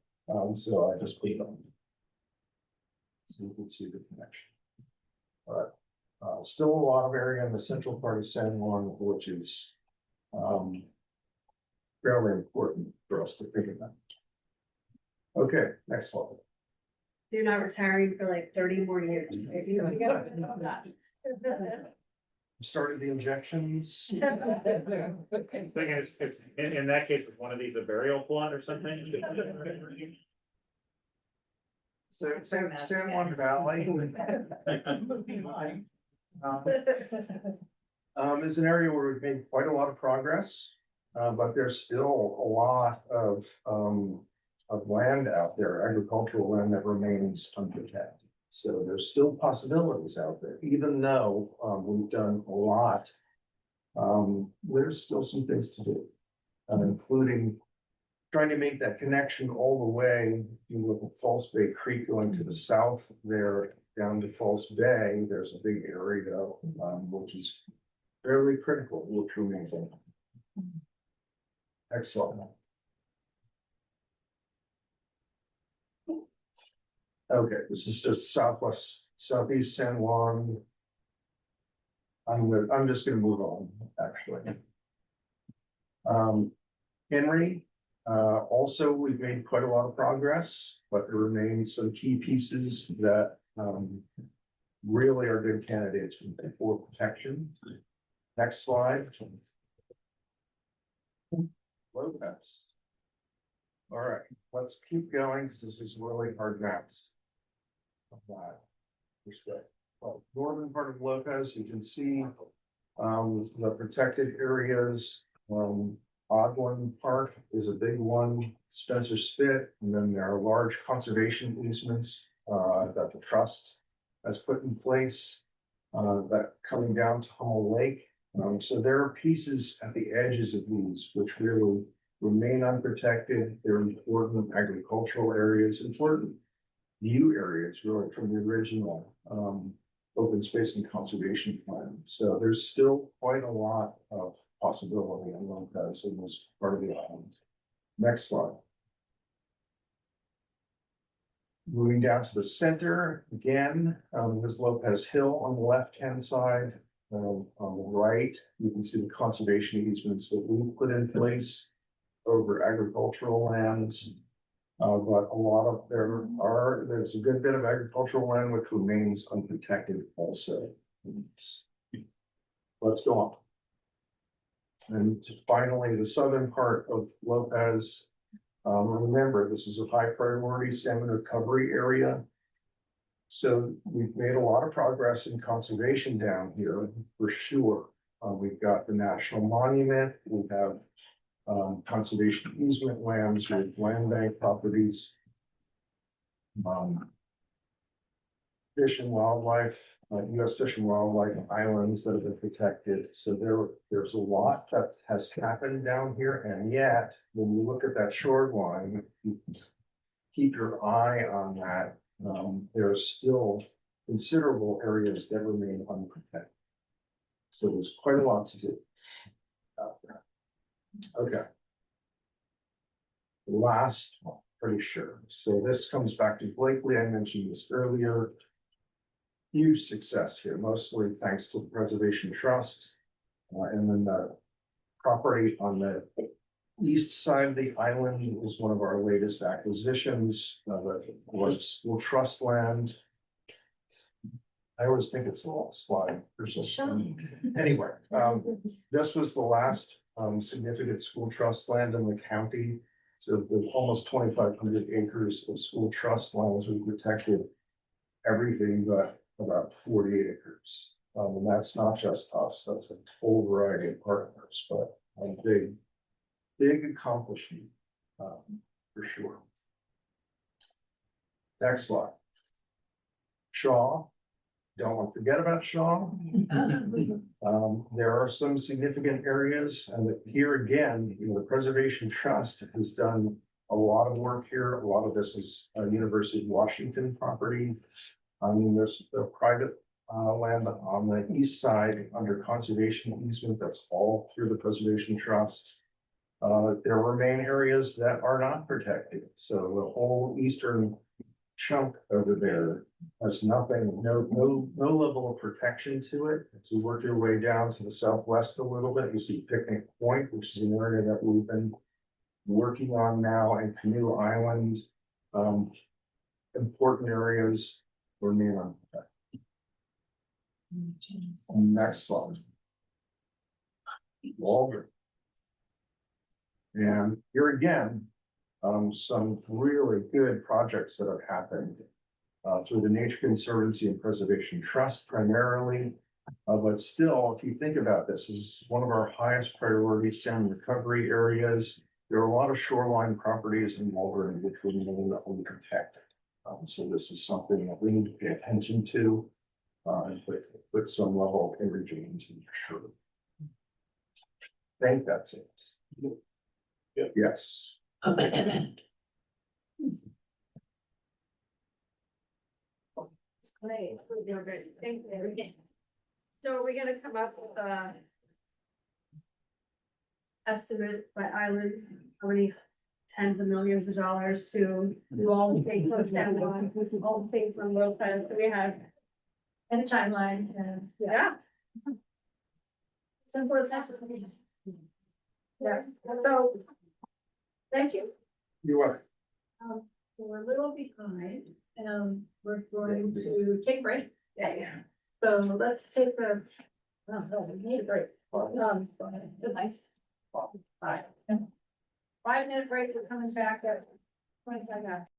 So I just put it on. So you can see the connection. But still a lot of area in the central part of San Juan, which is fairly important for us to think about. Okay, next slide. You're not retiring for like 30 more years. Started the injections. Thing is, in that case, is one of these a burial plot or something? So San Juan Valley. Is an area where we've made quite a lot of progress, but there's still a lot of land out there, agricultural land that remains unprotected. So there's still possibilities out there, even though we've done a lot. There's still some things to do, including trying to make that connection all the way. You look at False Bay Creek going to the south there, down to False Bay. There's a big area, which is fairly critical, which remains in. Excellent. Okay, this is just southeast San Juan. I'm just gonna move on, actually. Henry, also, we've made quite a lot of progress, but there remain some key pieces that really are good candidates for protection. Next slide. Lopez. All right, let's keep going because this is really hard maps. Well, northern part of Lopez, you can see the protected areas. Ogden Park is a big one, Spencer Spit, and then there are large conservation easements that the trust has put in place that coming down to Hummel Lake. So there are pieces at the edges of these which really remain unprotected. They're important agricultural areas, important view areas really from the original open space and conservation plan. So there's still quite a lot of possibility in Lopez in this part of the island. Next slide. Moving down to the center again, there's Lopez Hill on the left-hand side. On the right, you can see the conservation easements that we put in place over agricultural lands. But a lot of there's a good bit of agricultural land which remains unprotected also. Let's go on. And finally, the southern part of Lopez. Remember, this is a high priority salmon recovery area. So we've made a lot of progress in conservation down here for sure. We've got the national monument, we have conservation easement lands with land bank properties. Fish and wildlife, U.S. Fish and Wildlife islands that have been protected. So there's a lot that has happened down here, and yet when you look at that shoreline, you keep your eye on that. There's still considerable areas that remain unprotected. So there's quite a lot to do out there. Okay. Last one. pretty sure. So this comes back to Blakely. I mentioned this earlier. Huge success here, mostly thanks to the Preservation Trust. And then the property on the east side of the island is one of our latest acquisitions. That was school trust land. I always think it's a little slide. Anyway, this was the last significant school trust land in the county. So there's almost 2,500 acres of school trust lands. We protected everything but about 40 acres. And that's not just us, that's a whole variety of partners, but a big accomplishment for sure. Next slide. Shaw. Don't want to forget about Shaw. There are some significant areas, and here again, the Preservation Trust has done a lot of work here. A lot of this is University of Washington property. There's the private land on the east side under conservation easement. That's all through the Preservation Trust. There remain areas that are not protected. So the whole eastern chunk over there has nothing, no level of protection to it. If you work your way down to the southwest a little bit, you see Picnic Point, which is an area that we've been working on now, and Canoe Island. Important areas remain unprotected. Next slide. Waldron. And here again, some really good projects that have happened through the Nature Conservancy and Preservation Trust primarily. But still, if you think about this, this is one of our highest priority salmon recovery areas. There are a lot of shoreline properties in Waldron which we know that we protect. So this is something that we need to pay attention to and put some level of energy into for sure. I think that's it. Yes. Great. You're great. Thank you. So are we gonna come up with a estimate by island, how many tens of millions of dollars to do all the things on San Juan, all the things on both sides that we have? And a timeline, and Yeah, simple as that. yeah. So, thank you. You are. We're a little behind, and we're going to take a break. Yeah. So let's take a, oh, no, we need a break. Good night. 5-minute break, we're coming back at 25 minutes.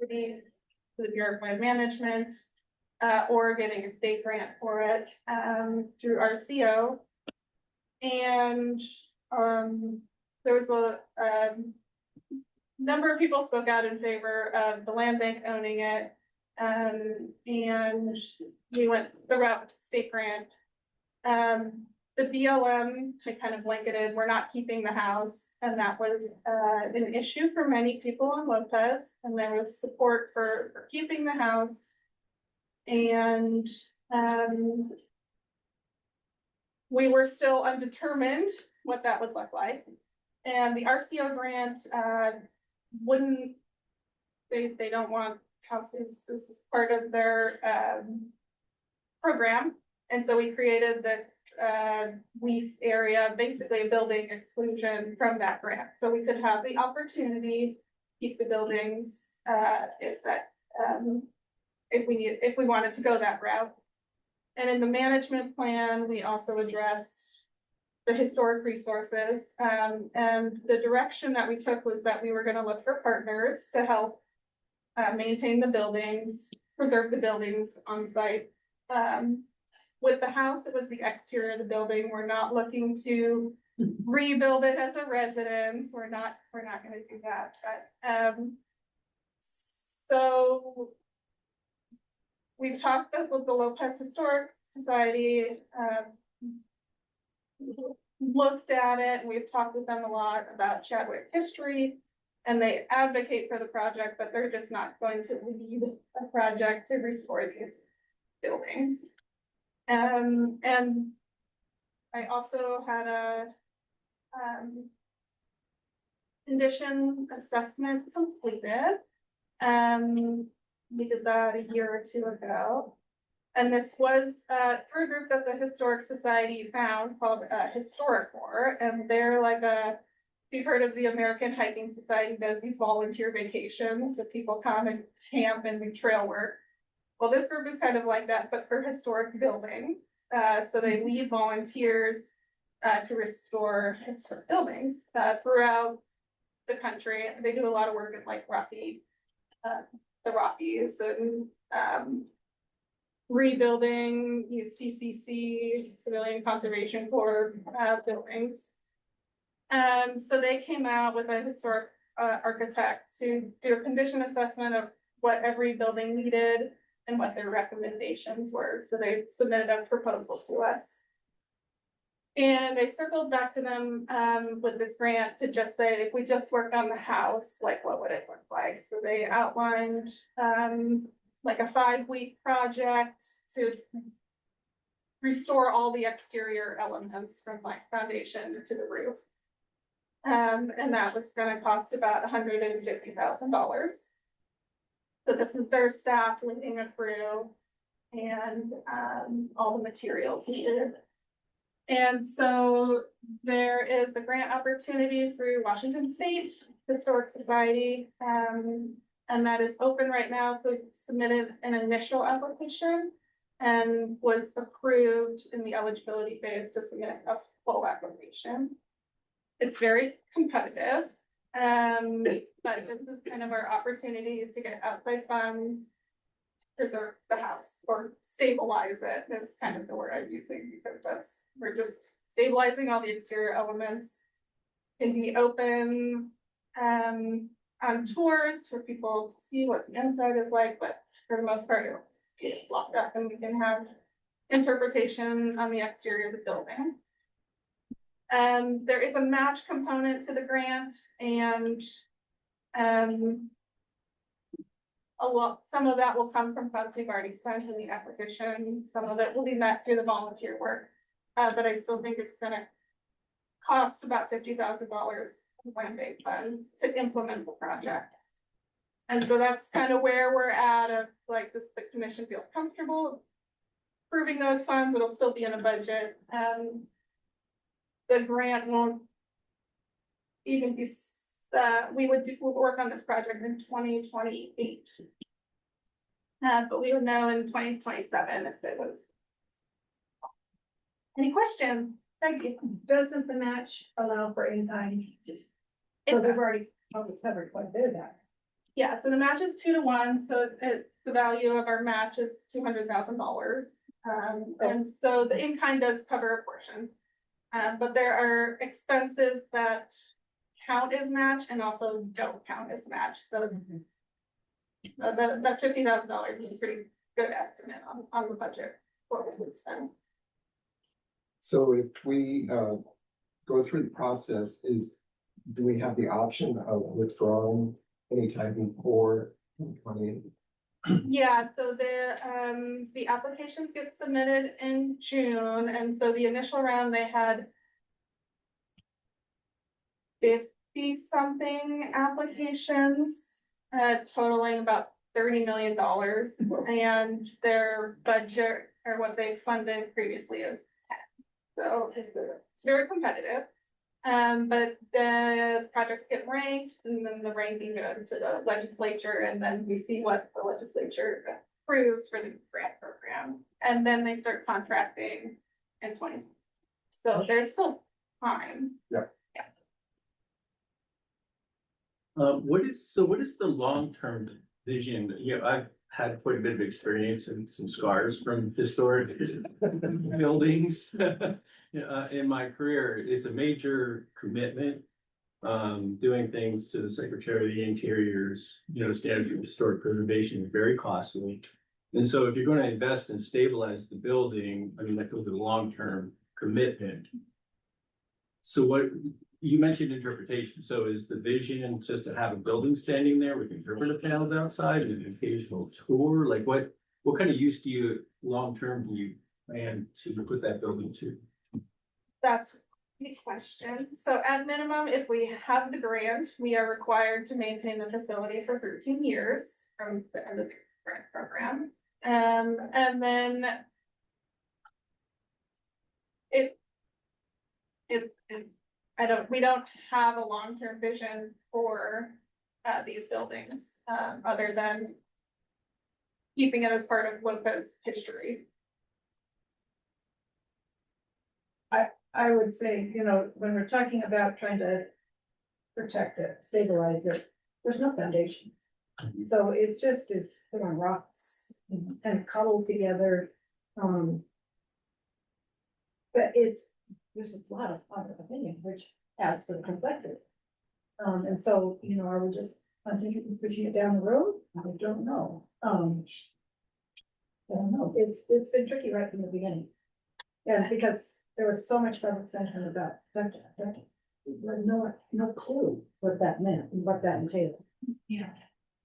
The Bureau of Land Management, or getting a state grant for it, through RCO. And, there was a, number of people spoke out in favor of the land bank owning it. And we went the route with the state grant. The BLM had kind of blanketed, we're not keeping the house, and that was an issue for many people on Lopez, and there was support for keeping the house. And we were still undetermined what that would look like. And the RCO grant wouldn't, they don't want houses as part of their program. And so we created this lease area, basically a building exclusion from that grant. So we could have the opportunity to keep the buildings if we wanted to go that route. And in the management plan, we also addressed the historic resources. And the direction that we took was that we were going to look for partners to help maintain the buildings, preserve the buildings on site. With the house, it was the exterior of the building. We're not looking to rebuild it as a residence. We're not going to do that. But, so we've talked with the Lopez Historic Society, looked at it, and we've talked with them a lot about Chadwick history, and they advocate for the project, but they're just not going to lead a project to restore these buildings. And I also had a condition assessment completed. We did that a year or two ago. And this was through a group that the Historic Society found called HistoricCorps. And they're like if you've heard of the American Hiking Society, does these volunteer vacations. So people come and camp and do trail work. Well, this group is kind of like that, but for historic buildings. So they lead volunteers to restore historic buildings throughout the country. They do a lot of work in like the Rockies and rebuilding CCC, Civilian Conservation Corps buildings. So they came out with a historic architect to do a condition assessment of what every building needed and what their recommendations were. So they submitted a proposal to us. And I circled back to them with this grant to just say, if we just worked on the house, like what would it look like? So they outlined like a 5-week project to restore all the exterior elements from like foundation to the roof. And that was going to cost about $150,000. So this is their staff leading a crew and all the materials needed. And so there is a grant opportunity through Washington State Historic Society, and that is open right now. So we submitted an initial application and was approved in the eligibility phase to submit a full application. It's very competitive. But this is kind of our opportunity to get outside funds, preserve the house or stabilize it. That's kind of the word I'm using because we're just stabilizing all the exterior elements. Can be open on tours for people to see what the inside is like, but for the most part, it'll be locked up and we can have interpretation on the exterior of the building. There is a match component to the grant, and some of that will come from funds we've already spent in the acquisition. Some of it will be met through the volunteer work, but I still think it's going to cost about $50,000 in land-based funds to implement the project. And so that's kind of where we're at. Of like, does the commission feel comfortable approving those funds? It'll still be in a budget. The grant won't even be, we'll work on this project in 2028. But we would know in 2027 if it was. Any questions? Thank you. Doesn't the match allow for in-kind? So they've already probably covered quite a bit of that. Yeah, so the match is 2-to-1, so the value of our match is $200,000. And so the in-kind does cover a portion. But there are expenses that count as match and also don't count as match. So That $50,000 is a pretty good estimate on the budget, what we would spend. So if we go through the process, do we have the option of withdrawing anytime before 2028? Yeah, so the applications get submitted in June, and so the initial round, they had 50-something applications, totaling about $30 million, and their budget, or what they funded previously, is 10. So it's very competitive. But the projects get ranked, and then the ranking goes to the legislature, and then we see what the legislature approves for the grant program. And then they start contracting in 20. So there's still time. Yeah. What is the long-term vision? You know, I've had quite a bit of experience and some scars from historic buildings. In my career, it's a major commitment. Doing things to the Secretary of the Interior's, standard for historic preservation is very costly. And so if you're going to invest and stabilize the building, I mean, that goes with a long-term commitment. So what you mentioned interpretation. So is the vision just to have a building standing there with interpretive panels outside and an occasional tour? Like what kind of use long-term do you plan to put that building to? That's a good question. So at minimum, if we have the grant, we are required to maintain the facility for 13 years from the end of the grant program. And then we don't have a long-term vision for these buildings, other than keeping it as part of Lopez history. I would say, when we're talking about trying to protect it, stabilize it, there's no foundation. So it's just is put on rocks and cobbled together. But there's a lot of opinion, which adds to the complexity. And so, are we just pushing it down the road? I don't know. I don't know. It's been tricky right from the beginning. Yeah, because there was so much public sentiment about that. No clue what that meant, and what that entailed. Yeah.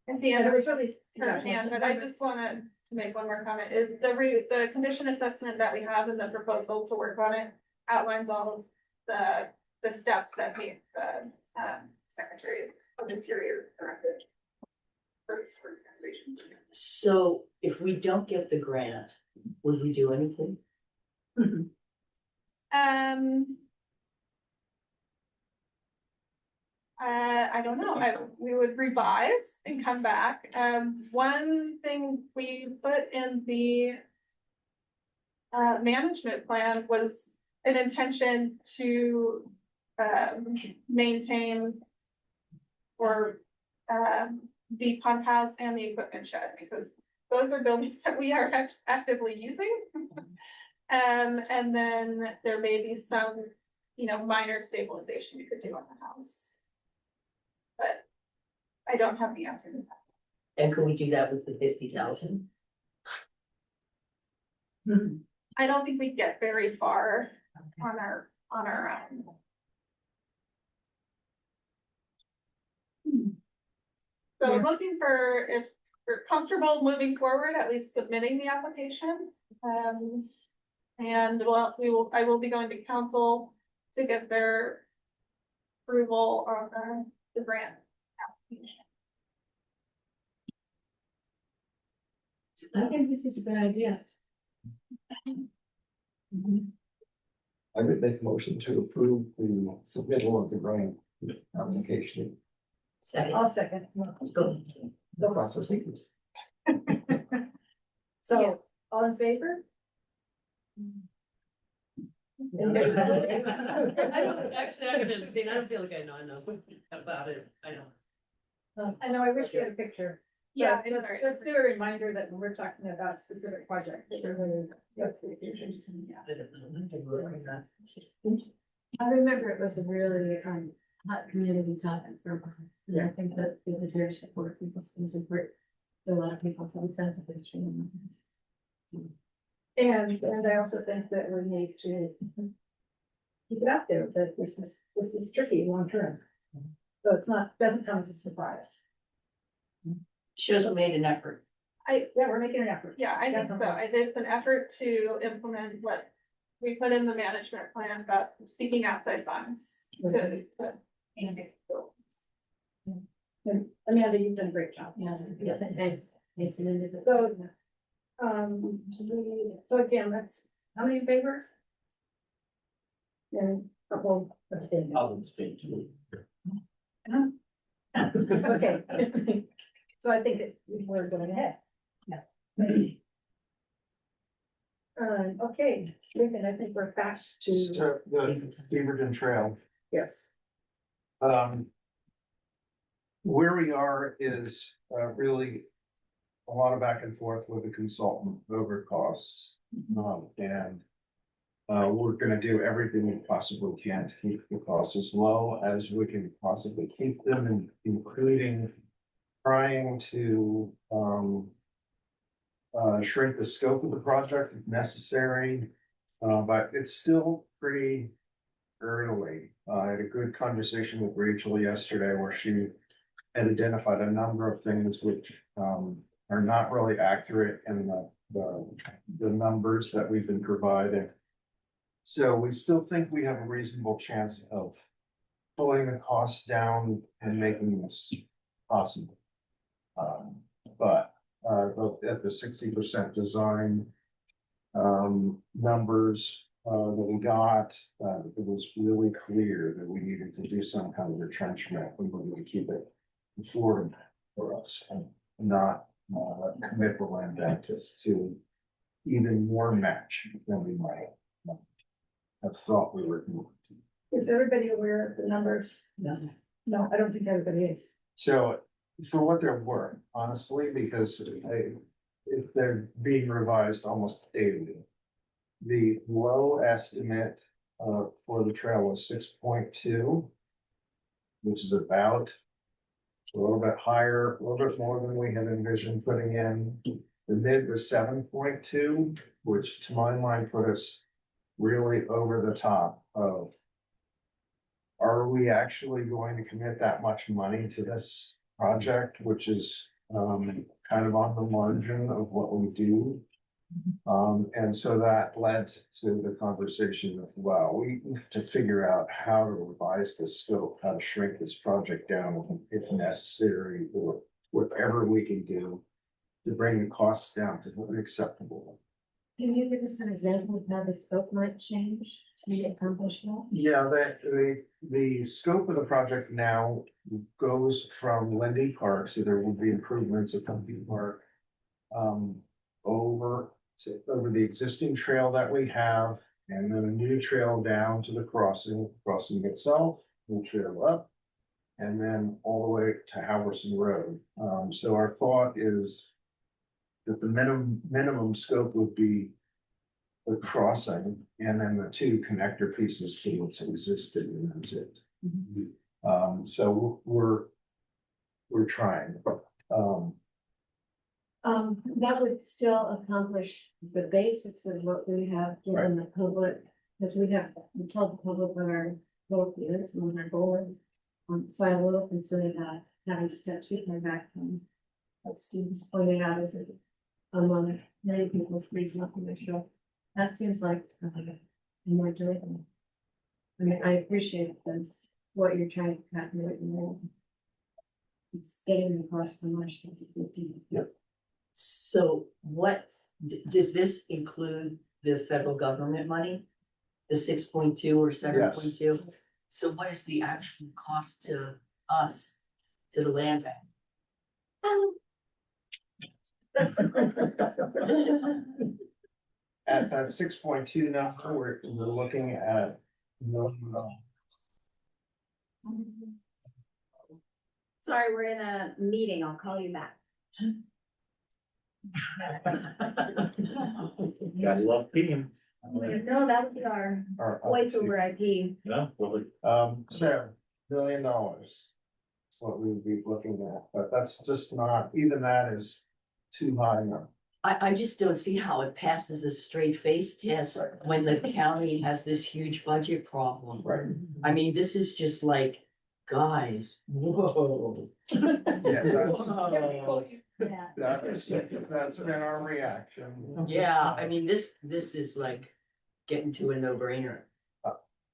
I see, and it was really firsthand, but I just wanted to make one more comment, is the condition assessment that we have in the proposal to work on it outlines all of the steps that the Secretary of Interior directed for this organization. So if we don't get the grant, would we do anything? I don't know. We would revise and come back. One thing we put in the management plan was an intention to maintain or the pump house and the equipment shed, because those are buildings that we are actively using. And then there may be some, minor stabilization you could do on the house. But I don't have the answer to that. And could we do that with the 50,000? I don't think we get very far on our own. So I'm looking for, if you're comfortable moving forward, at least submitting the application. And I will be going to council to get their approval on the grant application. I think this is a good idea. I would make a motion to approve the submittal of the grant application. Second. I'll second. Go. The process makers. So, all in favor? I don't, actually, I don't understand. I don't feel like I know enough about it. I know. I know, I wish we had a picture. Yeah, But let's do a reminder that when we're talking about specific projects, that we're really. I remember it was a really hot community topic for, I think that it deserves support because it's important. to a lot of people for the sense of history. And I also think that we need to keep it out there, that this is tricky long term. So it's not, doesn't come as a surprise. Shows we made an effort. Yeah, we're making an effort. Yeah, I think so. It's an effort to implement what we put in the management plan about seeking outside funds to. And Amanda, you've done a great job. Yeah, yes, thanks. Thanks, Linda. So, so again, that's, how many in favor? And a couple abstaining. I'll speak to Okay. So I think that we're going ahead. Yeah. Okay, Rick, I think we're back to, The Beaverton Trail. yes. Where we are is really a lot of back and forth with the consultant over costs. And we're gonna do everything we possibly can to keep the costs as low as we can possibly keep them, and including trying to shrink the scope of the project if necessary. But it's still pretty early. I had a good conversation with Rachel yesterday where she had identified a number of things which are not really accurate in the numbers that we've been providing. So we still think we have a reasonable chance of pulling the costs down and making this possible. But at the 60% design numbers that we got, it was really clear that we needed to do some kind of retrenchment. We wanted to keep it affordable for us and not commit the land bank to even more match than we might have thought we were going to. Is everybody aware of the numbers? No. No, I don't think everybody is. So for what they're worth, honestly, because if they're being revised almost daily, the low estimate for the trail was 6.2, which is about a little bit higher, a little bit more than we had envisioned putting in. The mid was 7.2, which to my mind put us really over the top of, are we actually going to commit that much money to this project, which is kind of on the margin of what we do. And so that led to the conversation of, well, we have to figure out how to revise the scope, how to shrink this project down if necessary, or whatever we can do to bring the costs down to an acceptable. Can you give us an example of how the scope might change to accomplish that? Yeah, the scope of the project now goes from Lindy Park, so there will be improvements at Lindy Park. Over the existing trail that we have, and then a new trail down to the crossing itself, new trail up, and then all the way to Howerson Road. So our thought is that the minimum scope would be the crossing and then the two connector pieces to what's existed, and that's it. So we're trying. That would still accomplish the basics of what we have given the public, because we told the public what our goal is and what our goal is. So I'm a little concerned about having step two come back from what Steve's pointed out is among many people's reasons. So that seems like more durable. I mean, I appreciate what you're trying to calculate. It's getting across so much. That's a good deal. Yep. So what, does this include the federal government money? The 6.2 or 7.2? So what is the actual cost to us, to the land bank? At that 6.2 number, we're looking at Sorry, we're in a meeting. I'll call you back. Gotta love teams. No, that would be our voice over IP. Yeah, well, $7 million. What we would be looking at, but that's just not, even that is too high now. I just don't see how it passes a straight face test when the county has this huge budget problem. Right. I mean, this is just like, guys, whoa. Yeah, that's, Whoa. that's been our reaction. Yeah, I mean, this is like getting to a no-brainer.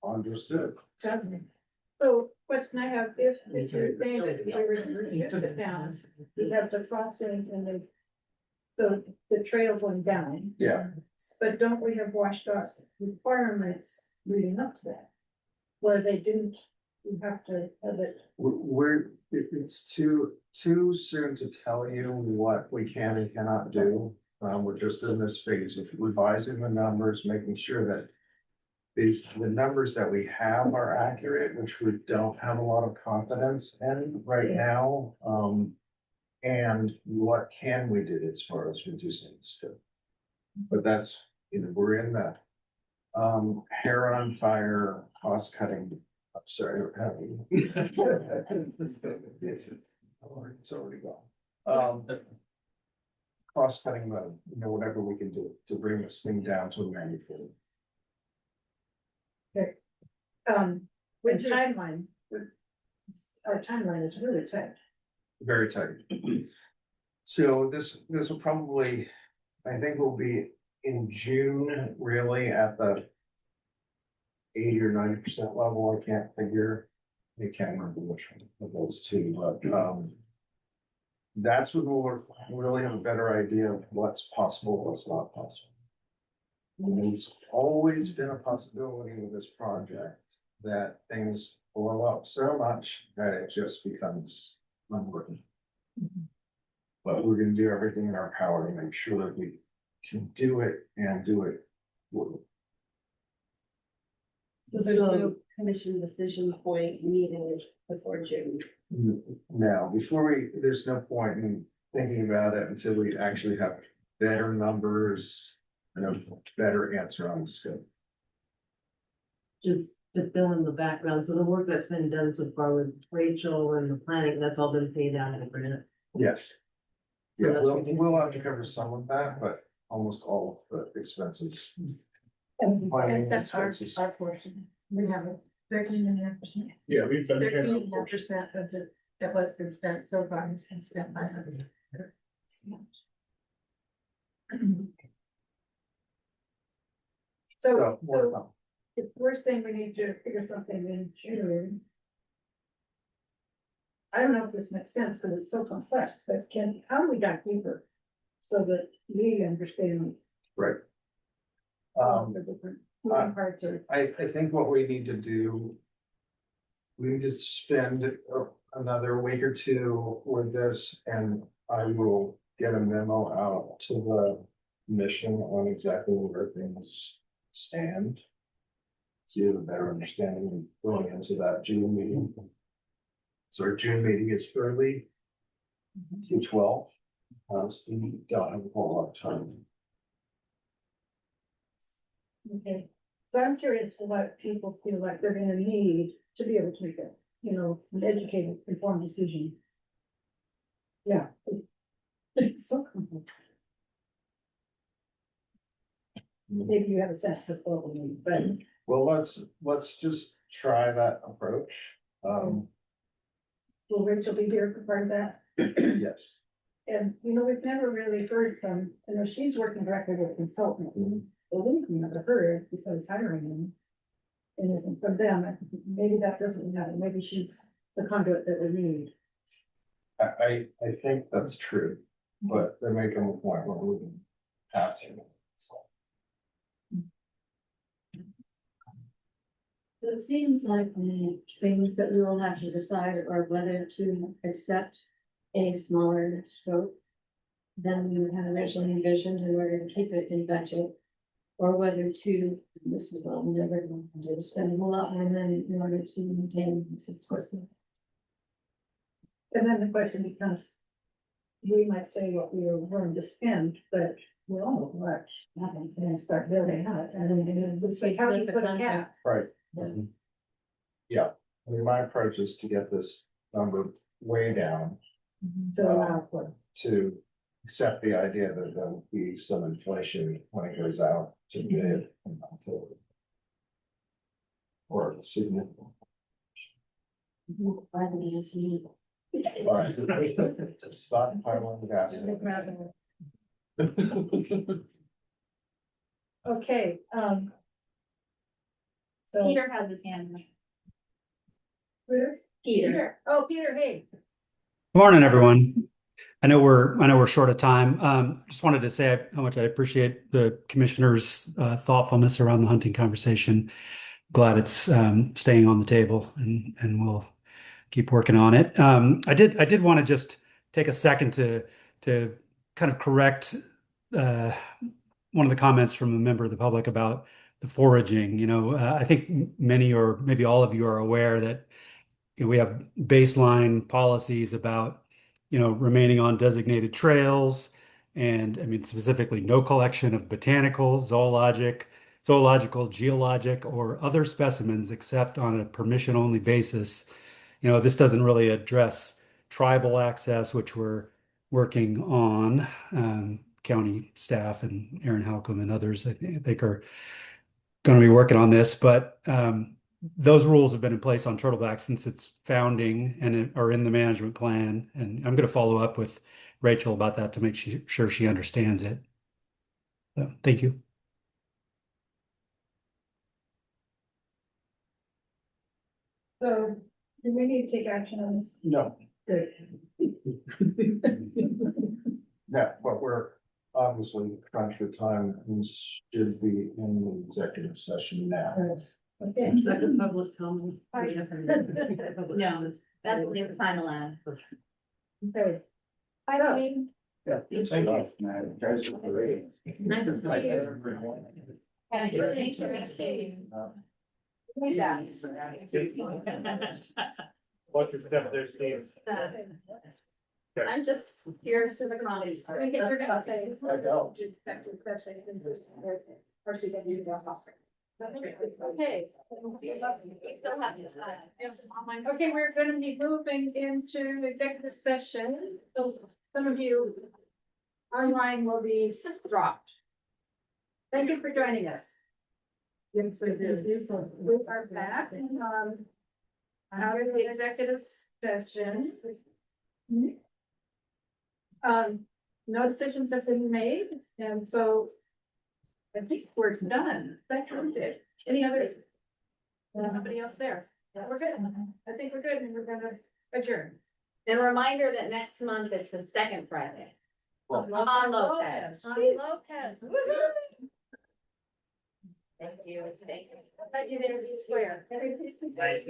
Understood. So question I have, if you think that we were to reduce it down, you have the crossing and the trail going down. Yeah. But don't we have washed out requirements leading up to that? Where they didn't, you have to have it. It's too soon to tell you what we can and cannot do. We're just in this phase of revising the numbers, making sure that the numbers that we have are accurate, which we don't have a lot of confidence in right now. And what can we do as far as reducing the scope? But that's, we're in that hair on fire, cost cutting. I'm sorry, it's already gone. Cost cutting mode, whatever we can do to bring this thing down to a manageable. With timeline, our timeline is really tight. Very tight. So this will probably, I think will be in June, really at the 80 or 90% level. I can't remember which one of those two, but that's when we'll really have a better idea of what's possible, what's not possible. And it's always been a possibility with this project that things blow up so much that it just becomes unworking. But we're gonna do everything in our power to make sure that we can do it and do it well. So there's no commission decision point meeting before June. Now, there's no point in thinking about it until we actually have better numbers and a better answer on the scope. Just to fill in the background, so the work that's been done so far with Rachel and the planning, that's all been paid out in a grant. Yes. So Yeah, that's we'll have to cover some of that, but almost all of the expenses. And Planning except expenses. our portion, we have a 13.5%. Yeah, we've been. 13.5% of what's been spent so far has been spent by us. So the first thing we need to figure something in June. I don't know if this makes sense because it's so complex, but how do we dive deeper? So that we understand. Right. The different moving parts are. I think what we need to do. We need to spend another week or two with this, and I will get a memo out to the mission on exactly where things stand. So you have a better understanding going into that June meeting. So our June meeting is early. It's the 12th. So you don't have a whole lot of time. Okay, so I'm curious what people feel like they're gonna need to be able to make an educated, informed decision. Yeah. It's so complex. Maybe you have a sense of what we need, but. Well, let's just try that approach. Will Rachel be here for part of that? Yes. And, we've never really heard from, she's working directly with a consultant. We've never heard besides hiring them. And from them, maybe that doesn't matter. Maybe she's the conduit that we need. I think that's true, but there may come a point where we have to. It seems like the things that we will have to decide are whether to accept a smaller scope than we had originally envisioned in order to keep it in budget. Or whether to, this is what I'm never going to do, spend a whole lot more money in order to maintain the system. And then the question becomes, we might say what we were willing to spend, but we're all much, nothing, and start building out, and then just say, how do you put a cap? Right. Yeah, I mean, my approach is to get this number way down To allow for. to accept the idea that there will be some inflation when it goes out to bid in October. Or significant. All right. Stop piling gas. Okay, so. Peter has his hand up. Peter? Peter. Oh, Peter, hey. Morning, everyone. I know we're short of time. Just wanted to say how much I appreciate the commissioner's thoughtfulness around the hunting conversation. Glad it's staying on the table, and we'll keep working on it. I did want to just take a second to kind of correct one of the comments from a member of the public about the foraging. You know, I think many or maybe all of you are aware that we have baseline policies about, remaining on designated trails. And I mean, specifically, no collection of botanical, zoological, geologic, or other specimens except on a permission-only basis. This doesn't really address tribal access, which we're working on. County staff and Aaron Halcomb and others, I think are going to be working on this, but those rules have been in place on turtleback since its founding and are in the management plan. And I'm going to follow up with Rachel about that to make sure she understands it. So, thank you. So, do we need to take action on this? No. Good. Yeah, but we're obviously crunch for time, we should be in the executive session now. Okay. Second public comment. No, that's the final ad. Okay. I mean. Yeah, thank you, man. Guys are great. Nice to see you. Thanks for staying. What's your step there, Steve? I'm just here as a comedy. We can, we're gonna say. I know. Okay. Okay, we're gonna be moving into executive session. So some of you online will be dropped. Thank you for joining us. Yes, I did. We are back, out of the executive session. No decisions have been made, and so I think we're done. That's it. Any other? Nobody else there? We're good. I think we're good, and we're gonna adjourn. And a reminder that next month it's the second Friday. Well, On Lopez. On Lopez. Woohoo! Thank you. Thank you. Bet you there's a square. Nice.